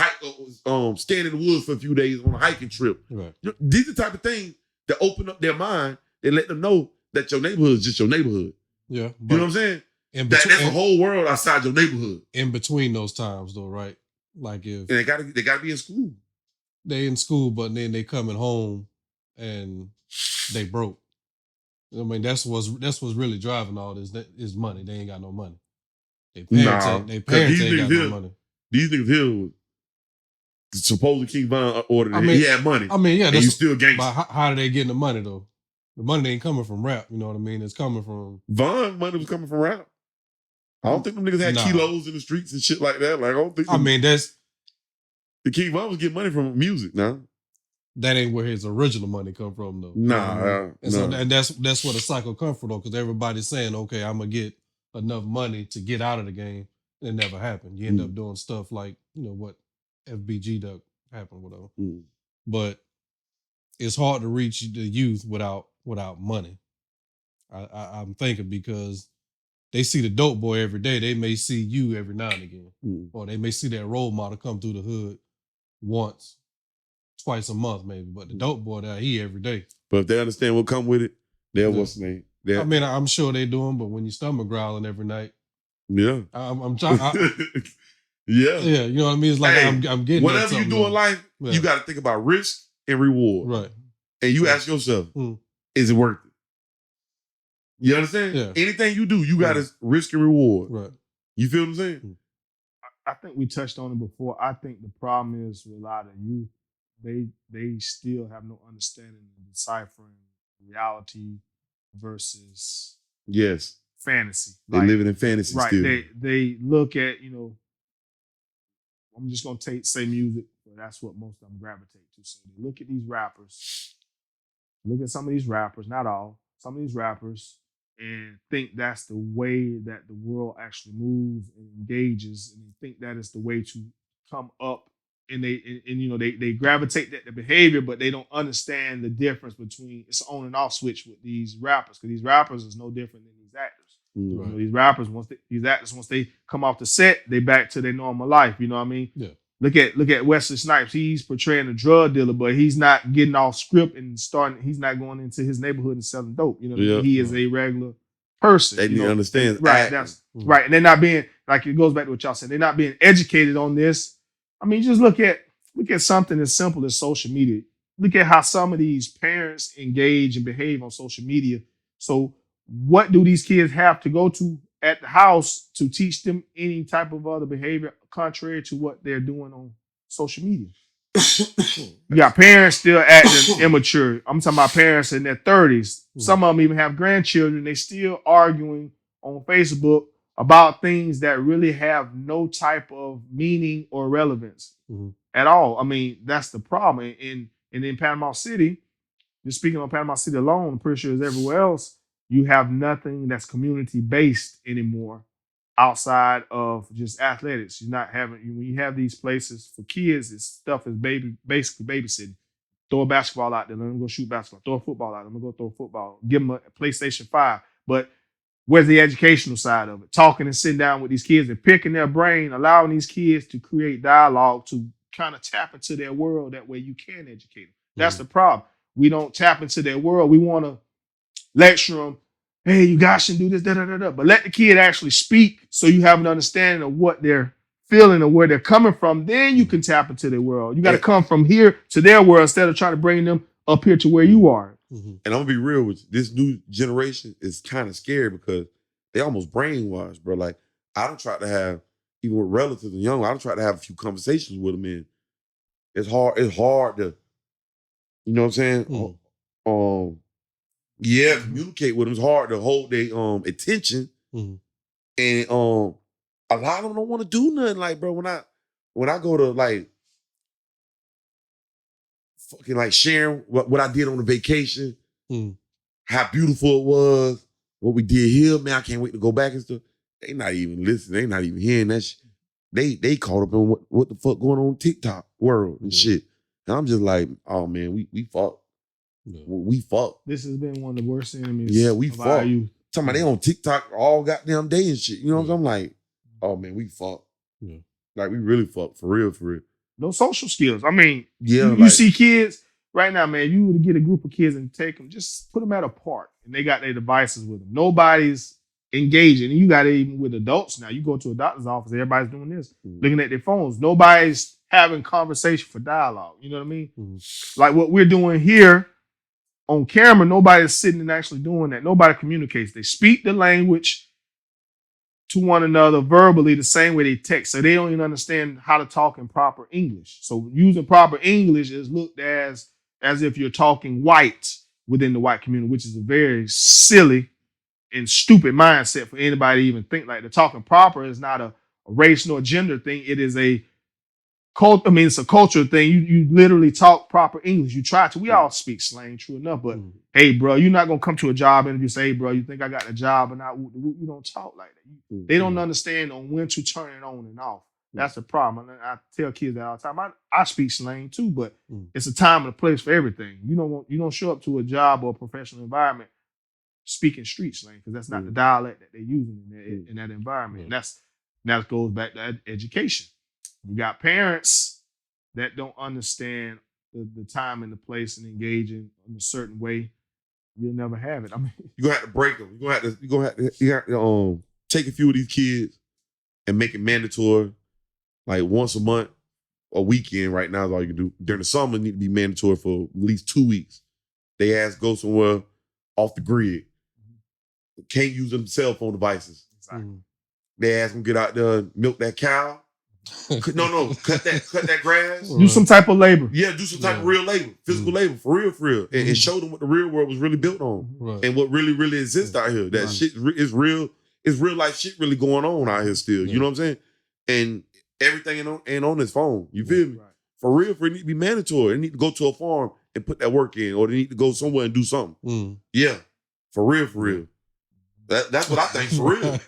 stand in the woods for a few days on a hiking trip. Right. These are the type of things that open up their mind and let them know that your neighborhood is just your neighborhood. Yeah. You know what I'm saying? That's a whole world outside your neighborhood. In between those times, though, right? Like if and they gotta be in school. They in school, but then they coming home and they broke. I mean, that's what's really driving all this. That is money. They ain't got no money. They parents ain't got no money. These niggas here, supposedly King Von ordered it. He had money. I mean, yeah, and you still gangster. But how are they getting the money though? The money ain't coming from rap. You know what I mean? It's coming from Von. Money was coming from rap. I don't think them niggas had kilos in the streets and shit like that. Like I don't think. That's the King Von was getting money from music now. That ain't where his original money come from though. And that's where the cycle come from though, because everybody's saying, okay, I'm gonna get enough money to get out of the game. It never happened. You end up doing stuff like, you know, what FBG Duck happened, whatever. But it's hard to reach the youth without money. I'm thinking because they see the dope boy every day. They may see you every now and again. Or they may see that role model come through the hood once, twice a month maybe. But the dope boy, he every day. But if they understand what come with it, what's the name? I mean, I'm sure they do them, but when your stomach growling every night, I'm trying. Yeah, you know what I mean. It's like I'm getting whatever you do in life. You got to think about risk and reward, right? And you ask yourself, is it worth it? You understand? Yeah. Anything you do, you got to risk and reward, right? You feel what I'm saying? I think we touched on it before. I think the problem is with a lot of youth, they still have no understanding of deciphering reality versus fantasy. They living in fantasy right. still. They look at, I'm just gonna say music, but that's what most of them gravitate to. So they look at these rappers, look at some of these rappers, not all, some of these rappers, and think that's the way that the world actually moves and engages, and they think that is the way to come up. And they gravitate that the behavior, but they don't understand the difference between it's on and off switch with these rappers, because these rappers is no different than these actors. Right. These rappers, once they come off the set, they back to their normal life. You know what I mean? Yeah. Look at Wesley Snipes. He's portraying a drug dealer, but he's not getting off script and he's not going into his neighborhood and selling dope. You know, he is a regular person. They need to understand. Right. That's right. And they're not being, like, it goes back to what y'all said. They're not being educated on this. I mean, just look at something as simple as social media. Look at how some of these parents engage and behave on social media. So what do these kids have to go to at the house to teach them any type of other behavior contrary to what they're doing on social media? You got parents still acting immature. I'm talking about parents in their 30s. Some of them even have grandchildren. They still arguing on Facebook about things that really have no type of meaning or relevance at all. I mean, that's the problem. And in Panama City, just speaking on Panama City alone, I'm pretty sure it's everywhere else, you have nothing that's community-based anymore outside of just athletics. You're not having, when you have these places for kids, this stuff is basically babysitting. Throw a basketball out there, let them go shoot basketball. Throw a football out, let them go throw a football. Give them a PlayStation 5. But where's the educational side of it? Talking and sitting down with these kids and picking their brain, allowing these kids to create dialogue, to kind of tap into their world. That way you can educate them. That's the problem. We don't tap into their world. We want to lecture them. Hey, you guys should do this, da-da-da-da. But let the kid actually speak so you have an understanding of what they're feeling or where they're coming from. Then you can tap into their world. You got to come from here to their world instead of trying to bring them up here to where you are. And I'm going to be real with you. This new generation is kind of scary because they almost brainwashed, bro. Like, I don't try to have, even with relatives and young, I don't try to have a few conversations with them, and it's hard to, you know what I'm saying? Communicate with them. It's hard to hold their attention. And a lot of them don't want to do nothing. Like, bro, when I go to, like, fucking, like, sharing what I did on the vacation, how beautiful it was, what we did here, man, I can't wait to go back and stuff. They not even listening. They not even hearing that shit. they caught up in what the fuck going on TikTok world and shit. And I'm just like, oh man, we fucked. Yeah. We fucked. This has been one of the worst enemies. Yeah, we fucked. Talking about they on TikTok all goddamn day and shit. You know what I'm saying? I'm like, oh man, we fucked. Yeah. Like we really fucked for real, for real. No social skills. I mean, you see kids right now, man. You would get a group of kids and take them, just put them at a park, and they got their devices with them. Nobody's engaging. And you got it even with adults now. You go to a doctor's office, everybody's doing this, looking at their phones. Nobody's having conversation for dialogue. You know what I mean? Mm-hmm. Like what we're doing here on camera, nobody's sitting and actually doing that. Nobody communicates. They speak the language to one another verbally the same way they text. So they don't even understand how to talk in proper English. So using proper English is looked as if you're talking white within the white community, which is a very silly and stupid mindset for anybody to even think like that. Talking proper is not a race nor gender thing. It is a it's a cultural thing. You literally talk proper English. You try to. We all speak slang, true enough. But hey, bro, you're not gonna come to a job interview and say, hey, bro, you think I got a job or not? You don't talk like that. They don't understand on when to turn it on and off. That's the problem. And I tell kids that all the time. I speak slang too, but it's a time and a place for everything. You don't show up to a job or a professional environment speaking street slang because that's not the dialect that they're using in that environment. And that goes back to education. You got parents that don't understand the time and the place and engage in a certain way. You'll never have it. I mean, you're gonna have to break them. You have to take a few of these kids and make it mandatory, like once a month, a weekend. Right now is all you can do. During the summer, it need to be mandatory for at least 2 weeks. They ask go somewhere off the grid. They can't use them cell phone devices. Exactly. They ask them get out there, milk that cow. Cut that grass. Do some type of labor. Yeah, do some type of real labor, physical labor, for real. And show them what the real world was really built on, and what really exists out here. That shit is real. It's real life shit really going on out here still. You know what I'm saying? And everything ain't on his phone. You feel me? Right. For real, it need to be mandatory. They need to go to a farm and put that work in, or they need to go somewhere and do something. Yeah, for real. That's what I think for real.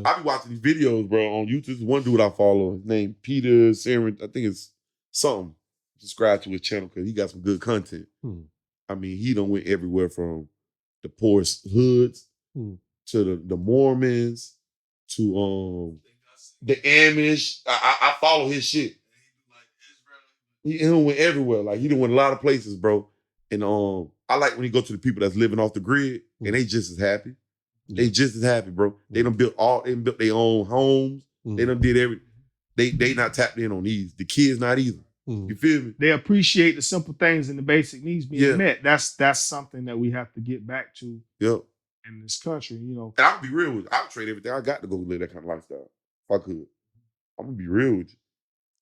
I be watching these videos, bro, on YouTube. There's one dude I follow. His name Peter Saren. I think it's something. Subscribe to his channel because he got some good content. I mean, he done went everywhere from the poorest hoods to the Mormons to the Amish. I follow his shit. He done went everywhere. Like he done went a lot of places, bro. And I like when he go to the people that's living off the grid and they just as happy. They just as happy, bro. They done built their own homes. They done did everything. They not tapped in on these. The kids not either. You feel me? They appreciate the simple things and the basic needs being met. That's something that we have to get back to in this country, you know. And I'll be real with you. I'll trade everything I got to go live that kind of lifestyle. If I could. I'm gonna be real with you.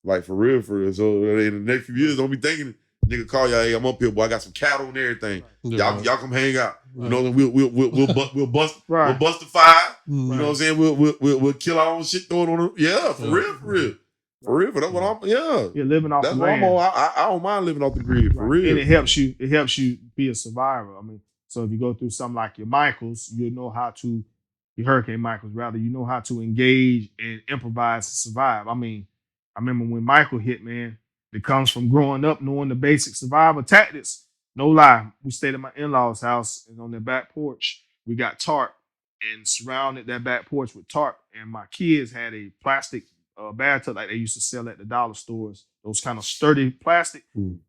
Like for real. So in the next few years, don't be thinking nigga call y'all, hey, I'm up here, boy. I got some cattle and everything. Right. Y'all come hang out. Right. You know, we'll bust the fire. You know what I'm saying? We'll kill our own shit, throw it on them. Yeah, for real. For that's what I'm. You're living off. That's the land. What I'm on. I don't mind living off the grid for real. And it helps you be a survivor. I mean, so if you go through something like your Hurricane Michaels rather, you know how to engage and improvise to survive. I mean, I remember when Michael hit, man. It comes from growing up knowing the basic survival tactics. No lie. We stayed at my in-laws' house and on their back porch, we got tarp and surrounded that back porch with tarp. And my kids had a plastic bathtub like they used to sell at the dollar stores, those kind of sturdy plastic.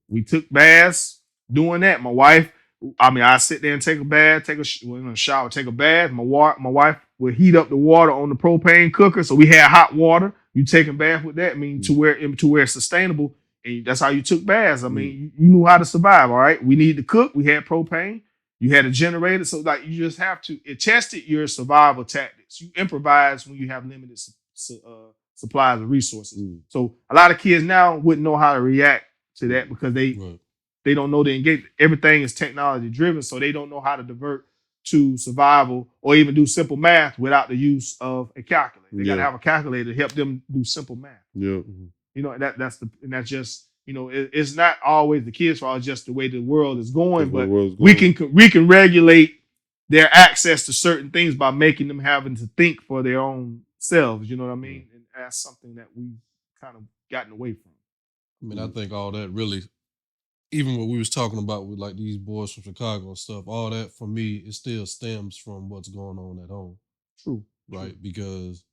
We took baths doing that. My wife, I sit there and take a bath, in a shower, take a bath. My wife would heat up the water on the propane cooker. So we had hot water. You take a bath with that, to where it's sustainable. And that's how you took baths. I mean, you knew how to survive, all right? We needed to cook. We had propane. You had a generator. So, like, you just have to, it tested your survival tactics. You improvise when you have limited supplies of resources. So, a lot of kids now wouldn't know how to react to that because they don't know to engage. Everything is technology driven, so they don't know how to divert to survival or even do simple math without the use of a calculator. They got to have a calculator to help them do simple math. You know, that's just, you know, it's not always the kids' fault, it's just the way the world is going. But we can regulate their access to certain things by making them having to think for their own selves. You know what I mean? that's something that we kind of gotten away from. I mean, I think all that really, even what we was talking about with like these boys from Chicago and stuff, all that for me, it still stems from what's going on at home. True. Right? Because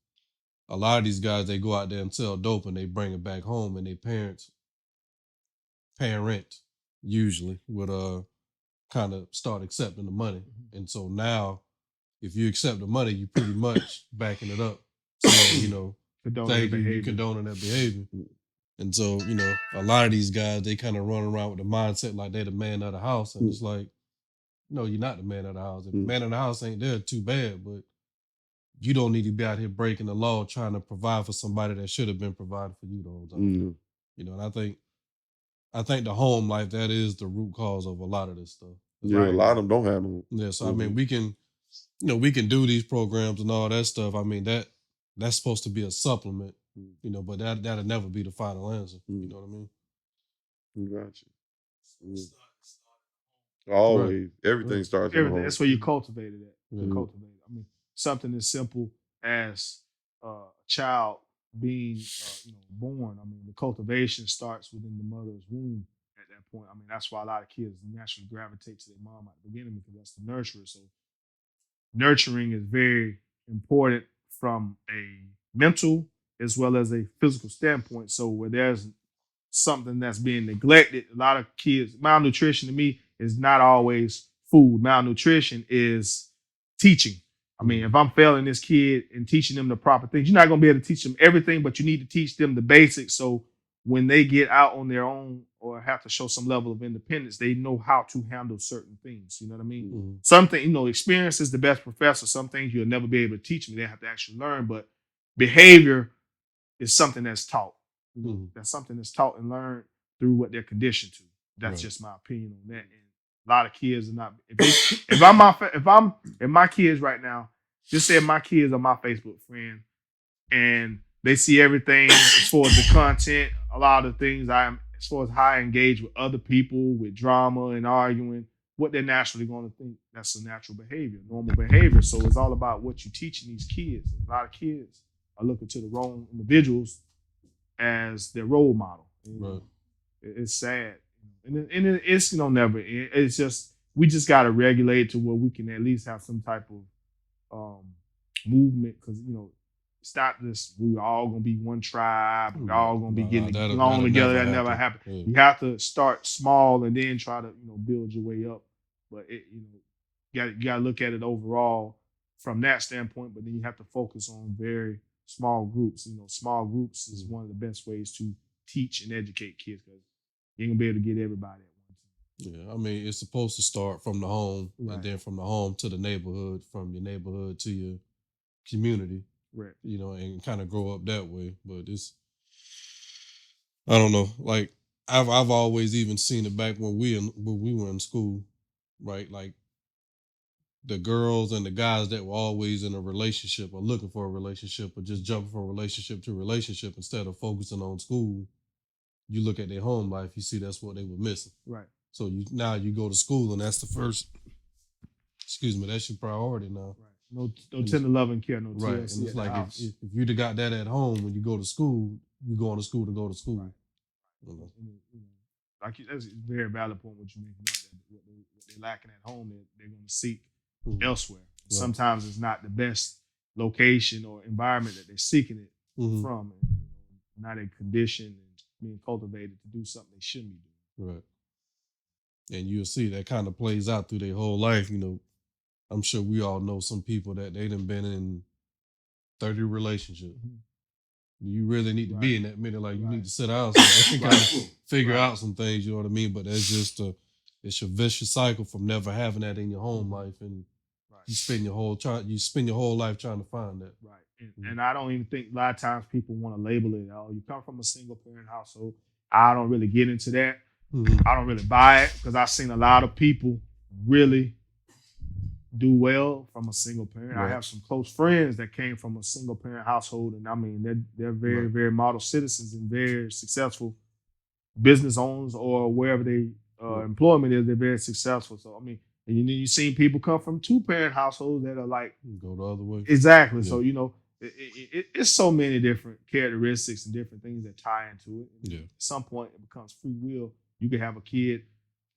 a lot of these guys, they go out there and sell dope and they bring it back home, and their parent usually would kind of start accepting the money. And so now, if you accept the money, you pretty much backing it up. So, you know, you condoning that behavior. And so, you know, a lot of these guys, they kind of run around with the mindset like they're the man of the house. And it's like, no, you're not the man of the house. If the man of the house ain't there, too bad. But you don't need to be out here breaking the law trying to provide for somebody that should have been provided for you the whole time. You know, and I think the home life, that is the root cause of a lot of this stuff. Yeah, a lot of them don't have them. Yeah, so I mean, we can do these programs and all that stuff. I mean, that's supposed to be a supplement, you know, but that'll never be the final answer. You know what I mean? Gotcha. Always. Right. Everything starts at home. That's where you cultivated it. Cultivate. I mean, something as simple as a child being born. I mean, the cultivation starts within the mother's womb at that point. I mean, that's why a lot of kids naturally gravitate to their mom at the beginning, because that's the nurturer. So nurturing is very important from a mental as well as a physical standpoint. So where there's something that's being neglected, a lot of kids, malnutrition to me is not always food. Malnutrition is teaching. I mean, if I'm failing this kid and teaching them the proper things, you're not going to be able to teach them everything, but you need to teach them the basics. So when they get out on their own or have to show some level of independence, they know how to handle certain things. You know what I mean? Something, experience is the best professor. Some things you'll never be able to teach them. They have to actually learn, but behavior is something that's taught. That's something that's taught and learned through what they're conditioned to. That's just my opinion on that. And a lot of kids are not. If my kids right now, just say my kids are my Facebook friend, and they see everything as far as the content, a lot of things as far as how I engage with other people, with drama and arguing, what they're naturally going to think. That's a natural behavior, normal behavior. So it's all about what you're teaching these kids. And a lot of kids are looking to the wrong individuals as their role model. Right. It's sad. And it's never. It's just, we just got to regulate to where we can at least have some type of movement, because it's not this we're all gonna be one tribe, we're all gonna be getting along together. That never happened. Yeah. You have to start small and then try to build your way up. But you gotta look at it overall from that standpoint. But then you have to focus on very small groups. Small groups is one of the best ways to teach and educate kids, because you ain't gonna be able to get everybody at one time. Yeah, I mean, it's supposed to start from the home, and then from the home to the neighborhood, from your neighborhood to your community, right? And kind of grow up that way. But it's, I don't know. Like I've always even seen it back when we were in school, right? Like the girls and the guys that were always in a relationship or looking for a relationship or just jumping from relationship to relationship instead of focusing on school. You look at their home life, you see that's what they were missing. Right. So now you go to school and that's the first. That's your priority now. Right. No tender love and care, no TLC. Right. And it's like if you'd have got that at home when you go to school, you going to school to go to school. Right. Like that's a very valid point what you making up. What they're lacking at home, they're going to seek elsewhere. Right. Sometimes it's not the best location or environment that they're seeking it from. And, not a condition and being cultivated to do something they shouldn't be doing. Right. And you'll see that kind of plays out through their whole life. I'm sure we all know some people that they done been in 30 relationships. You really need to be in that minute. Like you need to sit down and kind of figure out some things, you know what I mean? But that's just it's a vicious cycle from never having that in your home life, and you spend your whole life trying to find that. Right. And I don't even think a lot of times people want to label it. Oh, you come from a single parent household. I don't really get into that. I don't really buy it, because I've seen a lot of people really do well from a single parent. Right. I have some close friends that came from a single parent household, and I mean they're very very model citizens and very successful business owners, or wherever they employment is. They're very successful. So I mean, and you've seen people come from 2-parent households that are like go the other way. Exactly. Yeah. So It's so many different characteristics and different things that tie into it. Yeah. At some point, it becomes free will. You can have a kid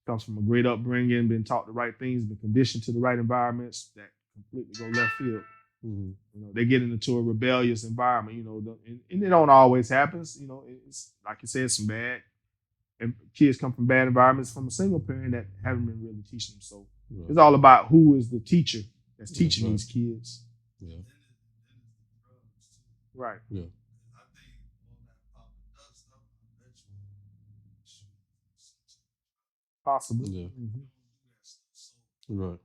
comes from a great upbringing, been taught the right things, been conditioned to the right environments that completely go left field. Mm-hmm. You know, they get into a rebellious environment. You know, and it don't always happen. You know, it's like you said, some bad. And kids come from bad environments from a single parent that haven't been really teaching them. So it's all about who is the teacher that's teaching these kids. Yeah. Right. Yeah. Possibly. Yeah. Mm-hmm. Right.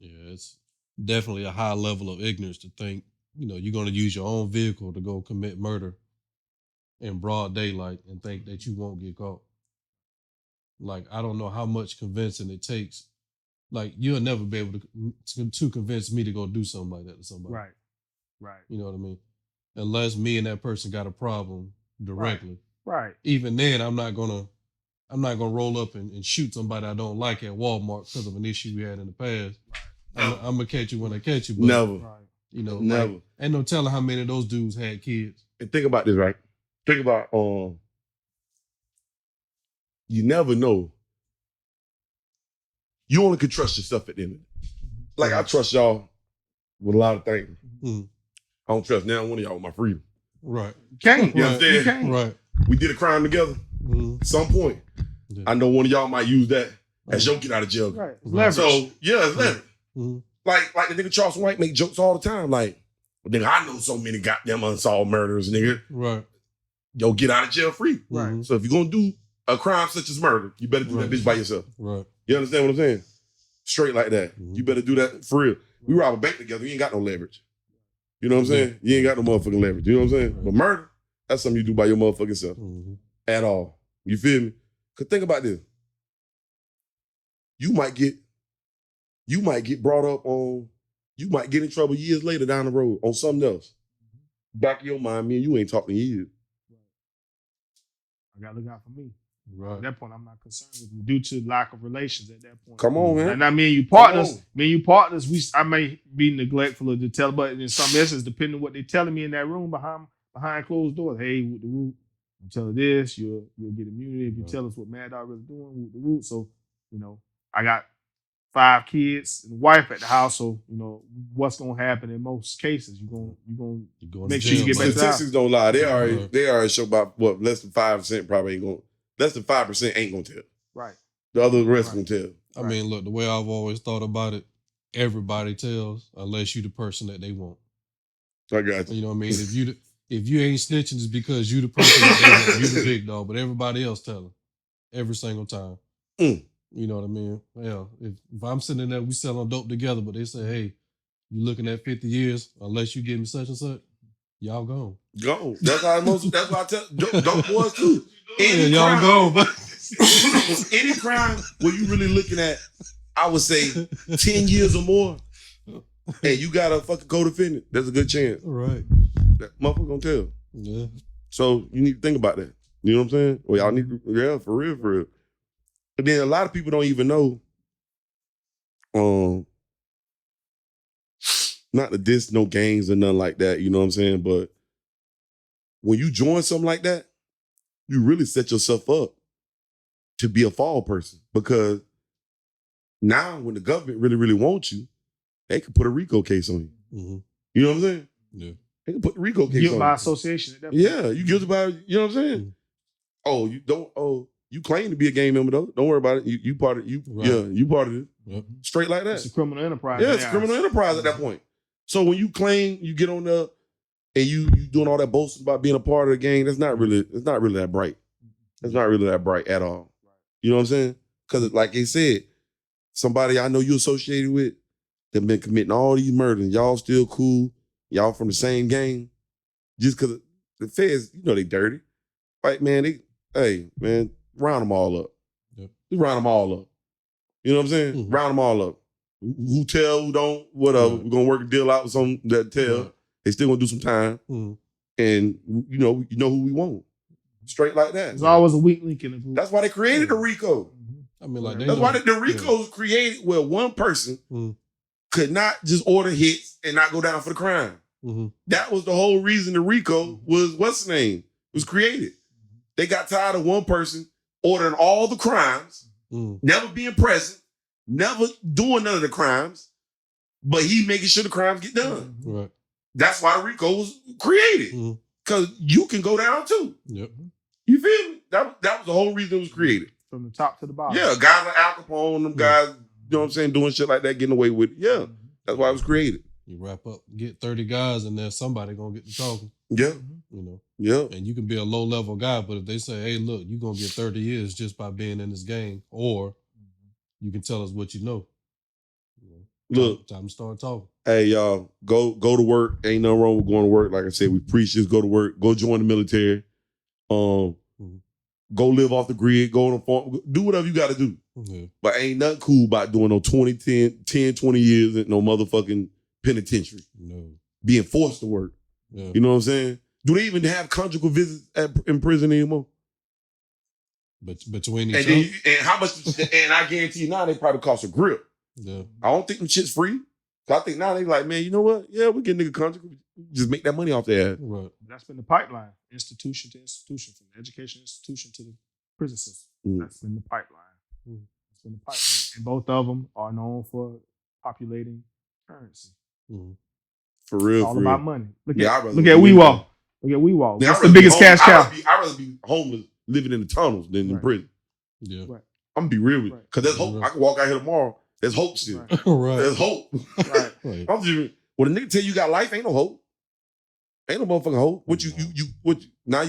Yeah, it's definitely a high level of ignorance to think, you know, you're going to use your own vehicle to go commit murder in broad daylight and think that you won't get caught. Like, I don't know how much convincing it takes. Like, you'll never be able to convince me to go do something like that to somebody. Right. Right. You know what I mean? Unless me and that person got a problem directly. Right. Even then, I'm not gonna roll up and shoot somebody I don't like at Walmart because of an issue we had in the past. Right. I'm gonna catch you when I catch you. But, never. You know, never. Like, ain't no telling how many of those dudes had kids. And think about this, right? Think about you never know. You only can trust yourself at the end of it. Like, I trust y'all with a lot of things. Mm-hmm. I don't trust now one of y'all with my freedom. Right. You can't. You understand? You can't. Right. We did a crime together. Mm-hmm. At some point. Yeah. I know one of y'all might use that as your get out of jail. Right. Right. So, yeah, it's leverage. Mm-hmm. Like the nigga Charleston White make jokes all the time. Like, nigga, I know so many goddamn unsolved murders, nigga. Right. Yo, get out of jail free. Right. So if you're gonna do a crime such as murder, you better do that bitch by yourself. Right. You understand what I'm saying? Straight like that. Mm-hmm. You better do that for real. We rob a bank together, you ain't got no leverage. You know what I'm saying? You ain't got no motherfucking leverage. You know what I'm saying? Right. But murder, that's something you do by your motherfucking self. Mm-hmm. At all. You feel me? Cause think about this. You might get brought up on, you might get in trouble years later down the road on something else. Back in your mind, me and you ain't talking years. I gotta look out for me. Right. At that point, I'm not concerned with you due to lack of relations at that point. Come on, man. And I mean, you partners, I may be neglectful of the tell, but in some instances, depending on what they're telling me in that room behind closed doors, hey, with the root, you tell her this, you'll get immunity if you tell us what Mad Dogg really doing with the root. So, you know, I got 5 kids and a wife at the house, so you know what's gonna happen in most cases. You're gonna make sure you get back to the house. Statistics don't lie. They already show about what less than 5% probably ain't gonna. Less than 5% ain't gonna tell. Right. The other rest gonna tell. I mean, look, the way I've always thought about it, everybody tells unless you the person that they want. I got you. You know what I mean? If you ain't snitching, it's because you the person that they want. You the big dog, but everybody else telling every single time. You know what I mean? Yeah. If I'm sitting there, we selling dope together, but they say, hey, you looking at 50 years, unless you give me such and such, y'all gone. Go. That's how that's why I tell dope boys too. Y'all gone, but any crime where you really looking at, I would say 10 years or more, and you got a fucking co-defendant, there's a good chance. Right. That motherfucker gonna tell. Yeah. So you need to think about that. You know what I'm saying? Well, y'all need to, yeah, for real. But then a lot of people don't even know, not to diss no gangs or nothing like that, you know what I'm saying? But when you join something like that, you really set yourself up to be a fall person. Because now when the government really, really wants you, they can put a RICO case on you. Mm-hmm. You know what I'm saying? Yeah. They can put the RICO case Guilt on by you. association. At that point. Yeah, you guilty by, you know what I'm saying? Mm-hmm. You claim to be a gang member though. Don't worry about it. You part of it. Right. Yeah, you part of it. Yep. Straight like that. It's a criminal enterprise. Yeah, it's a criminal enterprise at that point. So when you claim you get on there and you doing all that boasting about being a part of the gang, it's not really that bright. It's not really that bright at all. You know what I'm saying? Because like they said, somebody I know you associated with that been committing all these murders, and y'all still cool, y'all from the same gang, just because the feds, you know they dirty. Right, man, hey, man, round them all up. Yep. Just round them all up. You know what I'm saying? Mm-hmm. Round them all up. Who tell, who don't, whatever. Right. We're going to work a deal out with some that tell. Right. They still going to do some time. Mm-hmm. And, you know who we want. Straight like that. There's always a weak link in the group. That's why they created the RICO. I mean, like That's why the RICO was created where one person could not just order hits and not go down for the crime. Mm-hmm. That was the whole reason the RICO was, what's the name, was created. They got tired of one person ordering all the crimes, never being present, never doing none of the crimes, but he making sure the crimes get done. Right. That's why the RICO was created. Because you can go down too. Yep. You feel me? That was the whole reason it was created. From the top to the bottom. Yeah, guys like Al Capone, them guys, you know what I'm saying, doing shit like that, getting away with it. Yeah, that's why it was created. You wrap up, get 30 guys, and there's somebody gonna get to talking. Yeah. You know. Yeah. And you can be a low level guy, but if they say, hey, look, you're gonna get 30 years just by being in this game, or you can tell us what you know. Look. Time to start talking. Hey, y'all, go to work. Ain't nothing wrong with going to work. Like I said, we preach this, go to work, go join the military. Go live off the grid, go on the farm, do whatever you gotta do. But ain't nothing cool about doing no 20 years in no motherfucking penitentiary. No. Being forced to work. Yeah. You know what I'm saying? Do they even have conjugal visits in prison anymore? But between each other? And how much, and I guarantee you now they probably cost a grip. Yeah. I don't think them shit's free. So I think now they like, man, you know what? Yeah, we get nigga conjugal. Just make that money off their ass. Right. That's been the pipeline, institution to institution, from the education institution to the prison system. That's been the pipeline. That's been the pipeline. And both of them are known for populating currency. For real, it's all about money. Look at WeWalk. Look at WeWalk. That's the biggest cash cow. I'd rather be homeless living in the tunnels than in prison. Yeah. Right. I'm gonna be real with you. Because there's hope. I can walk out here tomorrow. There's hope still. Right. There's hope. Right. I'm just, when a nigga tell you got life, ain't no hope. Ain't no motherfucking hope. Now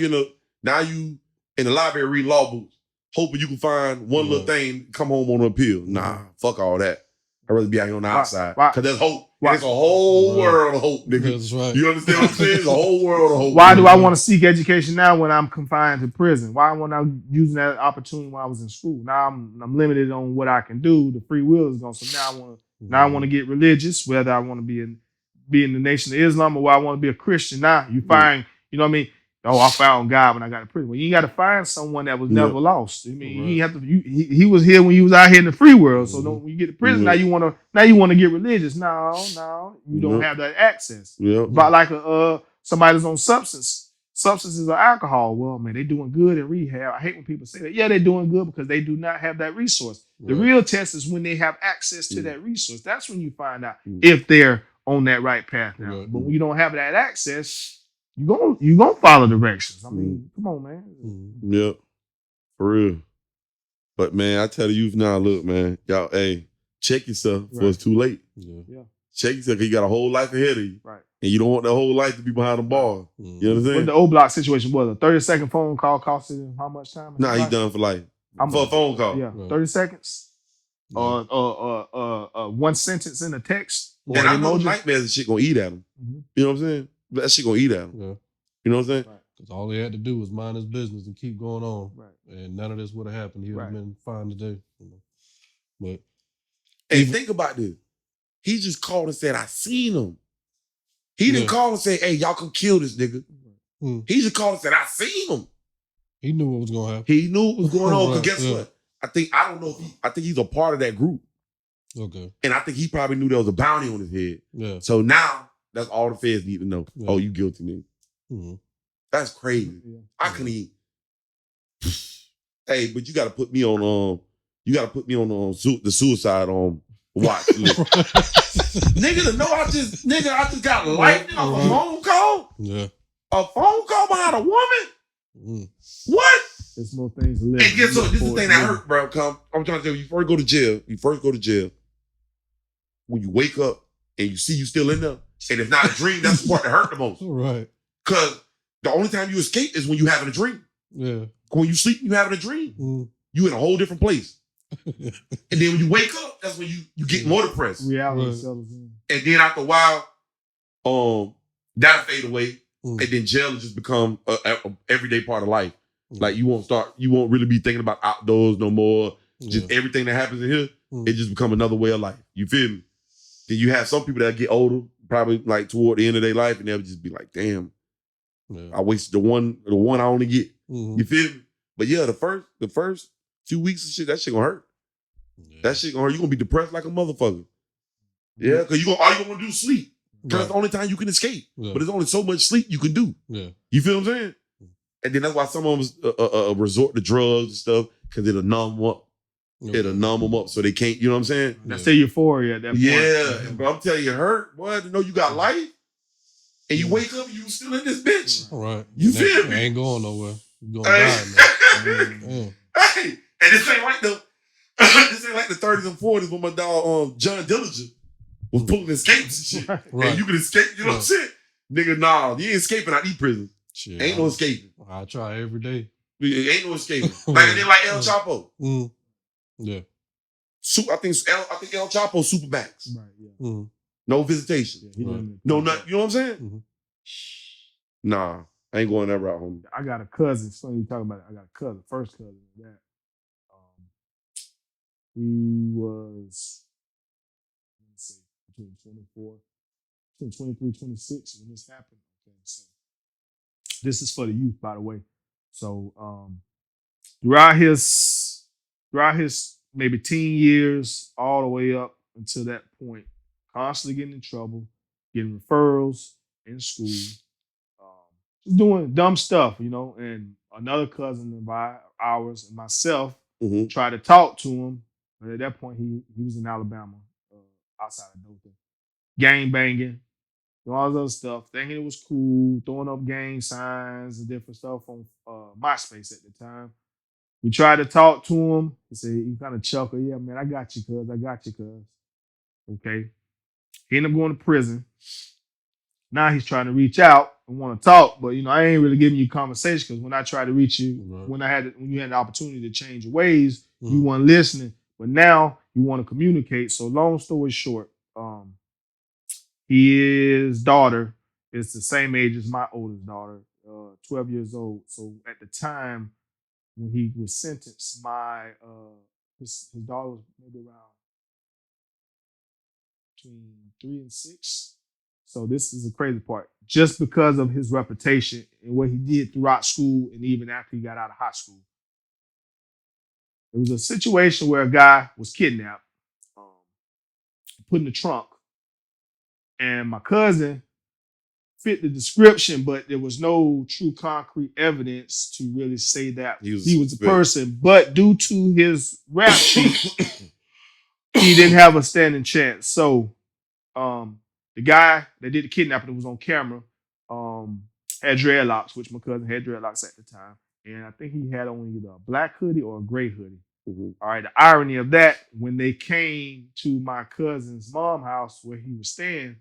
you in the library reading law books, hoping you can find one little thing, come home on an appeal. Nah, fuck all that. I'd rather be out here on the outside. Because there's hope. There's a whole world of hope, nigga. That's right. You understand what I'm saying? There's a whole world of hope. Why do I want to seek education now when I'm confined to prison? Why when I'm using that opportunity when I was in school? Now I'm limited on what I can do. The free will is gone. So now I want to get religious, whether I want to be in the Nation of Islam or whether I want to be a Christian. Now you find, you know what I mean? Oh, I found God when I got to prison. Well, you got to find someone that was never lost. I mean, you have to. He was here when you was out here in the free world. So when you get to prison, now you want to get religious. No, you don't have that access. But like somebody that's on substances or alcohol. Well, man, they doing good in rehab. I hate when people say that. Yeah, they're doing good because they do not have that resource. The real test is when they have access to that resource. That's when you find out if they're on that right path now. But when you don't have that access, you gonna follow directions. I mean, come on, man. Yep. For real. But man, I tell the youth now, look, man, y'all, hey, check yourself before it's too late. Yeah. Check yourself because you got a whole life ahead of you. Right. And you don't want that whole life to be behind the bars. You understand? What the OBLOCK situation was, a 30-second phone call costed him how much time? Nah, he done for life. For a phone call. Yeah. 30 seconds. One sentence in a text. And I know nightmares and shit gonna eat at him. You know what I'm saying? That shit gonna eat at him. Yeah. You know what I'm saying? Because all he had to do was mind his business and keep going on. Right. And none of this would have happened. He would have been fine today. You know? But hey, think about this. He just called and said, I seen him. He didn't call and say, hey, y'all come kill this nigga. He just called and said, I seen him. He knew what was going to happen. He knew what was going on. Because guess what? I think he's a part of that group. Okay. And I think he probably knew there was a bounty on his head. Yeah. So now, that's all the feds need to know. Yeah. Oh, you guilty, nigga. That's crazy. Yeah. I couldn't even. Hey, but you got to put me on. The suicide watch. Nigga, to know I just got lightning off a phone call. Yeah. A phone call behind a woman. What? There's more things to live. And guess what? This is the thing that hurt, bro. I'm trying to tell you, you first go to jail. When you wake up and you see you still in there, and it's not a dream, that's the part that hurt the most. Right. Because the only time you escape is when you having a dream. Yeah. When you sleep, you having a dream. You in a whole different place. And then when you wake up, that's when you get more depressed. Reality settles in. And then after a while, that'll fade away. And then jail will just become a everyday part of life. Like you won't really be thinking about outdoors no more. Just everything that happens in here, it just become another way of life. You feel me? Then you have some people that get older, probably like toward the end of their life, and they'll just be like, damn, I wasted the one I only get. You feel me? But yeah, the first 2 weeks of shit, that shit gonna hurt. That shit gonna hurt. You gonna be depressed like a motherfucker. Yeah, because all you want to do is sleep. Because that's the only time you can escape. Yeah. But there's only so much sleep you can do. Yeah. You feel what I'm saying? And then that's why some of them resort to drugs and stuff, because it'll numb them up. Okay. It'll numb them up so they can't, you know what I'm saying? That's the euphoria at that point. Yeah, but I'm telling you, it hurt, boy, to know you got life. And you wake up, you still in this bitch. All right. You feel me? I ain't going nowhere. You gonna die now. Hey, and this ain't like the 30s and 40s when my dog John Dillinger was pulling escapes and shit. Right. And you can escape, you know what I'm saying? Nigga, nah, you ain't escaping out these prisons. Shit, ain't no escaping. I try every day. Ain't no escaping. Like El Chapo. Yeah. I think El Chapo supermax. Right, yeah. No visitation. Yeah, no, not, you know what I'm saying? Nah, I ain't going that route, homie. I got a cousin. It's funny you talking about it. I got a cousin, first cousin. That he was, let's see, between 23, 26 when this happened. Okay, so this is for the youth, by the way. So throughout his maybe teen years, all the way up until that point, constantly getting in trouble, getting referrals in school, doing dumb stuff, you know. And another cousin of ours and myself tried to talk to him, but at that point he was in Alabama, outside of Dothan, gang banging, doing all this other stuff, thinking it was cool, throwing up gang signs and different stuff on MySpace at the time. We tried to talk to him. He kind of chuckled, "Yeah, man, I got you, cuz. Okay. He ended up going to prison. Now he's trying to reach out and want to talk, but I ain't really giving you conversation because when I tried to reach you, when you had the opportunity to change your ways, you weren't listening. But now you want to communicate. So long story short, his daughter is the same age as my oldest daughter, 12 years old. So at the time when he was sentenced, his daughter was maybe around between 3 and 6. So this is the crazy part. Just because of his reputation and what he did throughout school and even after he got out of high school. There was a situation where a guy was kidnapped, put in the trunk, and my cousin fit the description, but there was no true concrete evidence to really say that he was the person. But due to his rap sheet, he didn't have a standing chance. So the guy that did the kidnapping was on camera, had dreadlocks, which my cousin had dreadlocks at the time. And I think he had on either a black hoodie or a gray hoodie. All right. The irony of that, when they came to my cousin's mom's house where he was staying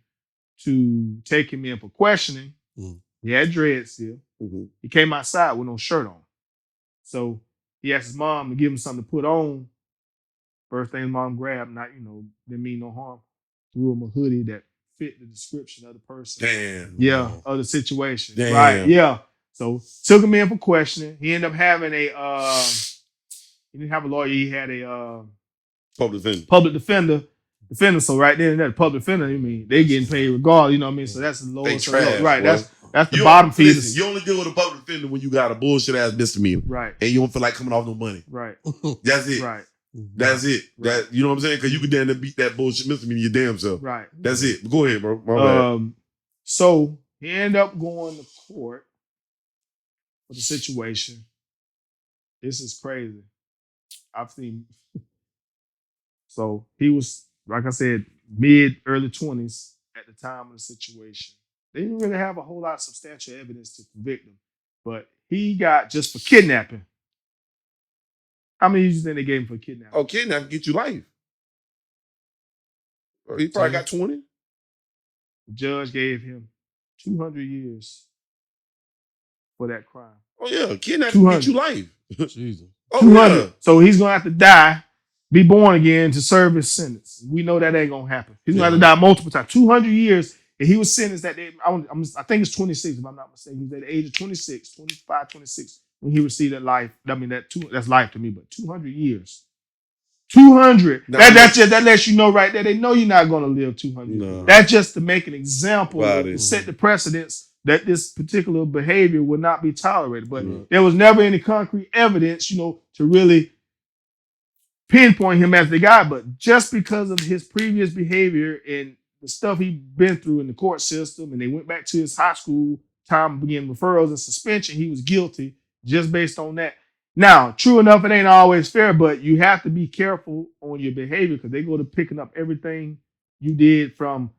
to take him in for questioning, he had dreads still. He came outside with no shirt on. So he asked his mom to give him something to put on. First thing mom grabbed, didn't mean no harm, threw him a hoodie that fit the description of the person. Damn. Yeah, of the situation. Damn. Right, yeah. So took him in for questioning. He ended up having he didn't have a lawyer, he had a public defender. So right then, that public defender, they getting paid regardless, So that's the lowest. Right, boy. That's the bottom feeder. You only deal with a public defender when you got a bullshit ass misdemeanor. Right. And you don't feel like coming off no money. Right. That's it. Right. That's it. Right. You know what I'm saying? Because you could damn near beat that bullshit misdemeanor your damn self. Right. That's it. Go ahead, bro. My bad. So he ended up going to court for the situation. This is crazy. I've seen. So he was, like I said, early 20s at the time of the situation. They didn't really have a whole lot of substantial evidence to convict him, but he got just for kidnapping. How many years do you think they gave him for kidnapping? Oh, kidnapping get you life. He probably got 20. The judge gave him 200 years for that crime. Oh yeah, kidnapping get you life. Jesus. Oh, 200. Yeah. So he's gonna have to die, be born again to serve his sentence. We know that ain't gonna happen. He's gonna have to die multiple times. 200 years, and he was sentenced that day. I think it's 26, if I'm not mistaken. He was at the age of 26, 25, 26 when he received that life. That's life to me, but 200 years. 200. That lets you know right there. They know you're not gonna live 200. No. That's just to make an example and set the precedence that this particular behavior would not be tolerated. But there was never any concrete evidence, to really pinpoint him as the guy, but just because of his previous behavior and the stuff he'd been through in the court system, and they went back to his high school time, began referrals and suspension, he was guilty just based on that. Now, true enough, it ain't always fair, but you have to be careful on your behavior because they go to picking up everything you did from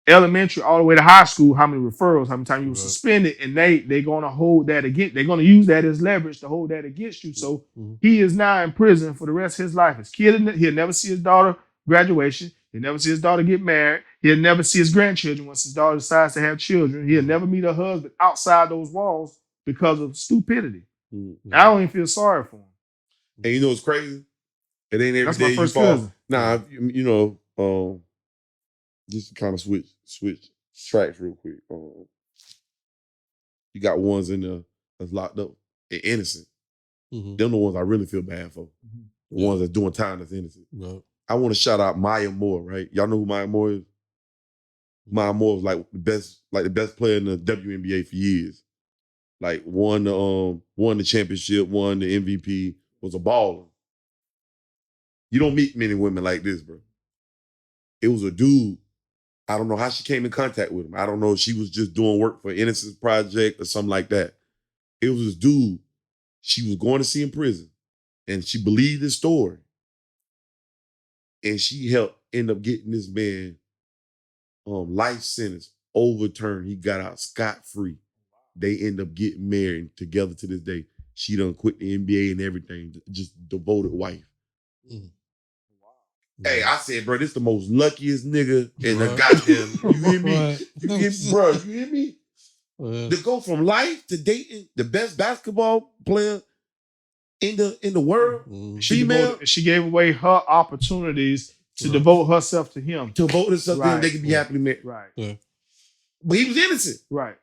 elementary all the way to high school, how many referrals, how many times you were suspended, and they're going to hold that against, they're going to use that as leverage to hold that against you. So he is now in prison for the rest of his life. His kid, he'll never see his daughter graduation. He'll never see his daughter get married. He'll never see his grandchildren once his daughter decides to have children. He'll never meet her husband outside those walls because of stupidity. I don't even feel sorry for him. And you know what's crazy? It ain't every That's day my first you fall. cousin. Nah, you know, just to kind of switch tracks real quick. You got ones in there that's locked up and innocent. Them the ones I really feel bad for. The ones that's doing time that's innocent. I want to shout out Maya Moore, right? Y'all know who Maya Moore is? Maya Moore was like the best player in the WNBA for years. Like won the championship, won the MVP, was a baller. You don't meet many women like this, bro. It was a dude. I don't know how she came in contact with him. I don't know if she was just doing work for Innocence Project or something like that. It was this dude she was going to see in prison, and she believed his story. And she helped end up getting this man life sentence overturned. He got out scot-free. They end up getting married together to this day. She done quit the NBA and everything. Just devoted wife. Hey, I said, bro, this the most luckiest nigga in the goddamn. You hear me? You hear me, bro? You hear me? To go from life to dating the best basketball player in the world, female. She gave away her opportunities to devote herself to him. To devote herself to him, they can be happily married. Right. But he was innocent. Right.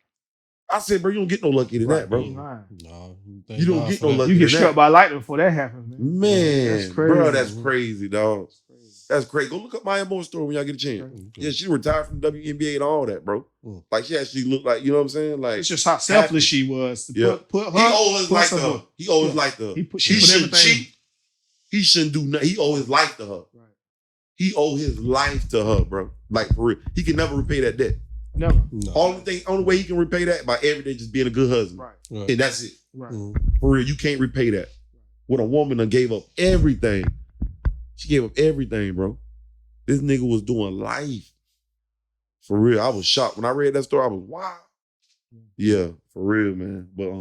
I said, bro, you don't get no lucky than that, bro. No, you don't get no lucky. You get struck by lightning before that happens, man. Man, that's crazy. Bro, that's crazy, dog. That's crazy. Go look up Maya Moore's story when y'all get a chance. Yeah, she retired from the WNBA and all that, bro. Like she actually looked like, you know what I'm saying? Like it's just how selfless she was. To put her. He always liked her. He always liked her. He put everything. He shouldn't do nothing. He owed his life to her. Right. He owed his life to her, bro. Like for real. He can never repay that debt. Never. No. Only way he can repay that by every day just being a good husband. Right. And that's it. Right. For real, you can't repay that. When a woman done gave up everything. She gave up everything, bro. This nigga was doing life. For real. I was shocked. When I read that story, I was, wow. Yeah, for real, man. But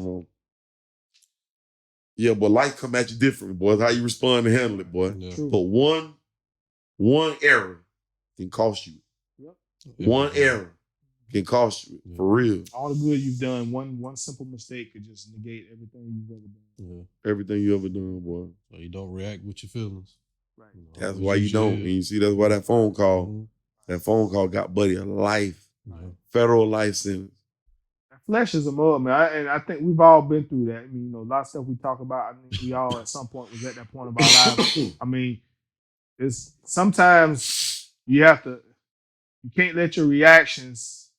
but life come at you different, boy. It's how you respond and handle it, boy. Yeah. But one error can cost you. Yep. One error can cost you. For real. All the good you've done, one simple mistake could just negate everything you've ever done. Yeah. Everything you ever done, boy. So you don't react with your feelings. Right. That's why you don't. And you see, that's why that phone call got Buddy a life, federal life sentence. Flesh is a mud, man. And I think we've all been through that. I mean, a lot of stuff we talk about, I think we all at some point was at that point of our lives. I mean, it's sometimes you can't let your reactions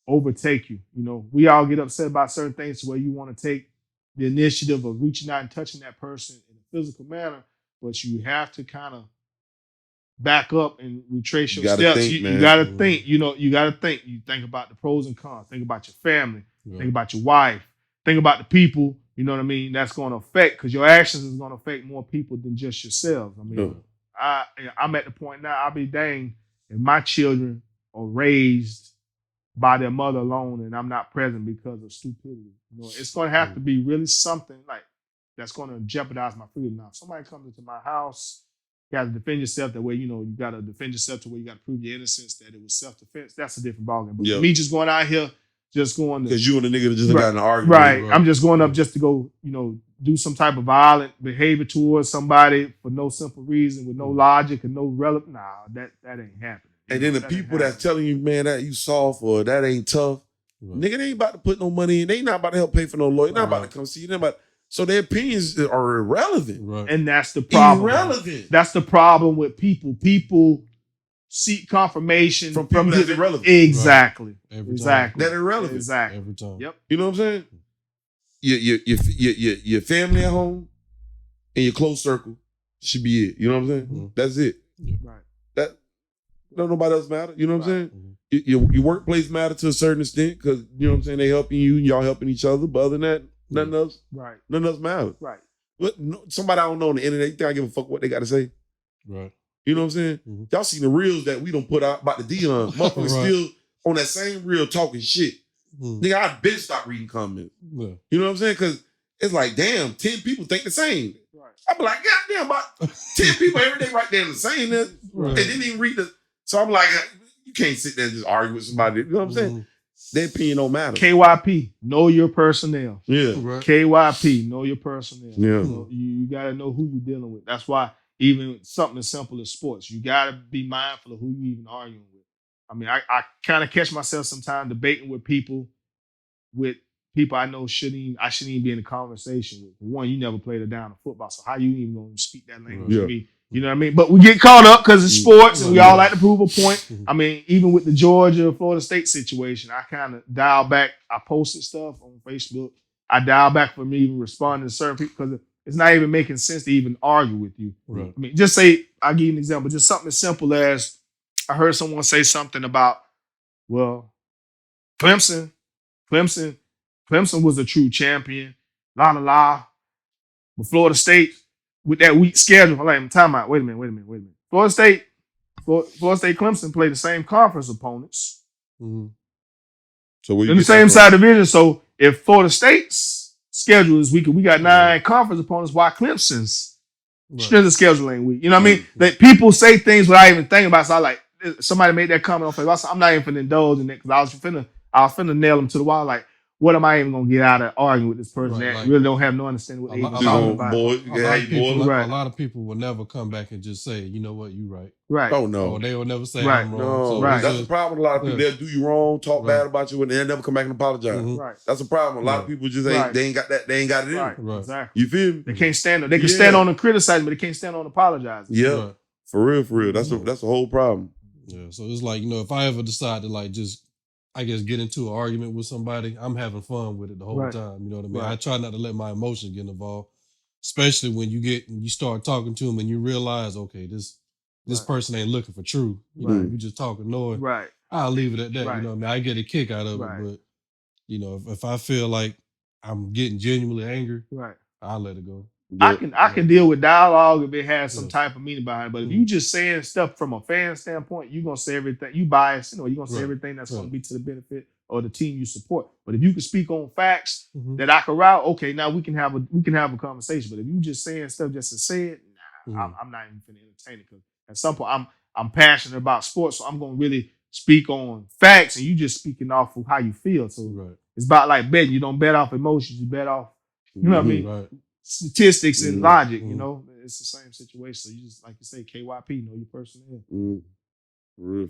overtake you. You know, we all get upset about certain things to where you want to take the initiative of reaching out and touching that person in a physical manner, but you have to kind of back up and retrace your steps. You got to think, you got to think. You think about the pros and cons. Think about your family. Think about your wife. Think about the people, you know what I mean, that's going to affect, because your actions is going to affect more people than just yourselves. I mean, I'm at the point now, I'll be dang if my children are raised by their mother alone and I'm not present because of stupidity. You know, it's going to have to be really something like that's going to jeopardize my freedom. Now, if somebody comes into my house, you got to defend yourself that way. You know, you got to defend yourself to where you got to prove your innocence, that it was self-defense. That's a different ballgame. But me just going out here, just going to... Because you and the nigga just got in an argument. Right. I'm just going up just to go, do some type of violent behavior towards somebody for no simple reason, with no logic and no relevant. Nah, that ain't happening. And then the people that's telling you, man, that you soft or that ain't tough, nigga, they ain't about to put no money in. They not about to help pay for no lawyer. They not about to come see you. So their opinions are irrelevant. Right. And that's the problem. Irrelevant. That's the problem with people. People seek confirmation from people that's irrelevant. Exactly. Right. Exactly. That irrelevant. Exactly. Every time. Yep. You know what I'm saying? Your family at home, in your close circle should be it. You know what I'm saying? Mm-hmm. That's it. Right. That don't nobody else matter. You know what I'm saying? Mm-hmm. Your workplace matter to a certain extent because you know what I'm saying. They helping you and y'all helping each other. But other than that, nothing else. Right. Nothing else matters. Right. But no, somebody I don't know on the internet. You think I give a fuck what they got to say? Right. You know what I'm saying? Mm-hmm. Y'all seen the reels that we don't put out about the Dion. Motherfuckers still on that same reel talking shit. Nigga, I've been stopped reading comments. Yeah. You know what I'm saying? Because it's like, damn, 10 people think the same. Right. I'm like, goddamn, about 10 people every day right there the same. Right. They didn't even read the. So I'm like, you can't sit there and just argue with somebody. You know what I'm saying? Their opinion don't matter. KYP, know your personnel. Yeah. Right. KYP, know your personnel. Yeah. You got to know who you're dealing with. That's why even something as simple as sports, you got to be mindful of who you even arguing with. I mean, I kind of catch myself sometimes debating with people I know I shouldn't even be in a conversation with. One, you never played a down of football, so how you even going to speak that language to me? You know what I mean? But we get caught up because it's sports and we all like to prove a point. I mean, even with the Georgia, Florida State situation, I kind of dial back. I posted stuff on Facebook. I dial back from me even responding to certain people because it's not even making sense to even argue with you. Right. I mean, just say, I'll give you an example, just something as simple as I heard someone say something about, well, Clemson was a true champion, la. But Florida State, with that weak schedule, I'm like, time out. Wait a minute. Florida State, Clemson play the same conference opponents. Mm-hmm. So in the same side division. So if Florida State's schedule is weak, we got 9 conference opponents, why Clemson's strength of schedule ain't weak? You know what I mean? That people say things without even thinking about it. So I like, somebody made that comment on Facebook. I'm not even finna indulge in it because I was finna nail them to the wall. Like, what am I even gonna get out of arguing with this person that really don't have no understanding what they even talking about? A lot of people will never come back and just say, you know what, you right. Right. Oh no. Or they will never say right. I'm wrong. No. So that's the problem with a lot of people. They'll do you wrong, talk bad about you, and they'll never come back and apologize. Mm-hmm. Right. That's a problem. A lot of people just ain't they ain't got that, they ain't got it in. Right. Exactly. You feel me? They can't stand it. They can stand on and criticize, but they can't stand on apologizing. Yeah. For real. That's the whole problem. Yeah. So it's like, if I ever decide to like just I guess get into an argument with somebody, I'm having fun with it the whole time. You know what I mean? I try not to let my emotions get involved, especially when you start talking to them and you realize, okay, this person ain't looking for truth. You know, you just talking noise. Right. I'll leave it at that. You know what I mean? I get a kick out of it, but if I feel like I'm getting genuinely angry, I'll let it go. I can deal with dialogue if it has some type of meaning behind it. But if you just saying stuff from a fan standpoint, you're gonna say everything. You bias, you're gonna say everything that's gonna be to the benefit of the team you support. But if you can speak on facts that I can route, okay, now we can have a conversation. But if you just saying stuff just to say it, I'm not even gonna entertain it because at some point I'm passionate about sports, so I'm gonna really speak on facts, and you just speaking off of how you feel. So it's about like betting. You don't bet off emotions, you bet off, you know what I mean? Right. Statistics and logic, it's the same situation. So you just, like you say, KYP, know your personnel. For real.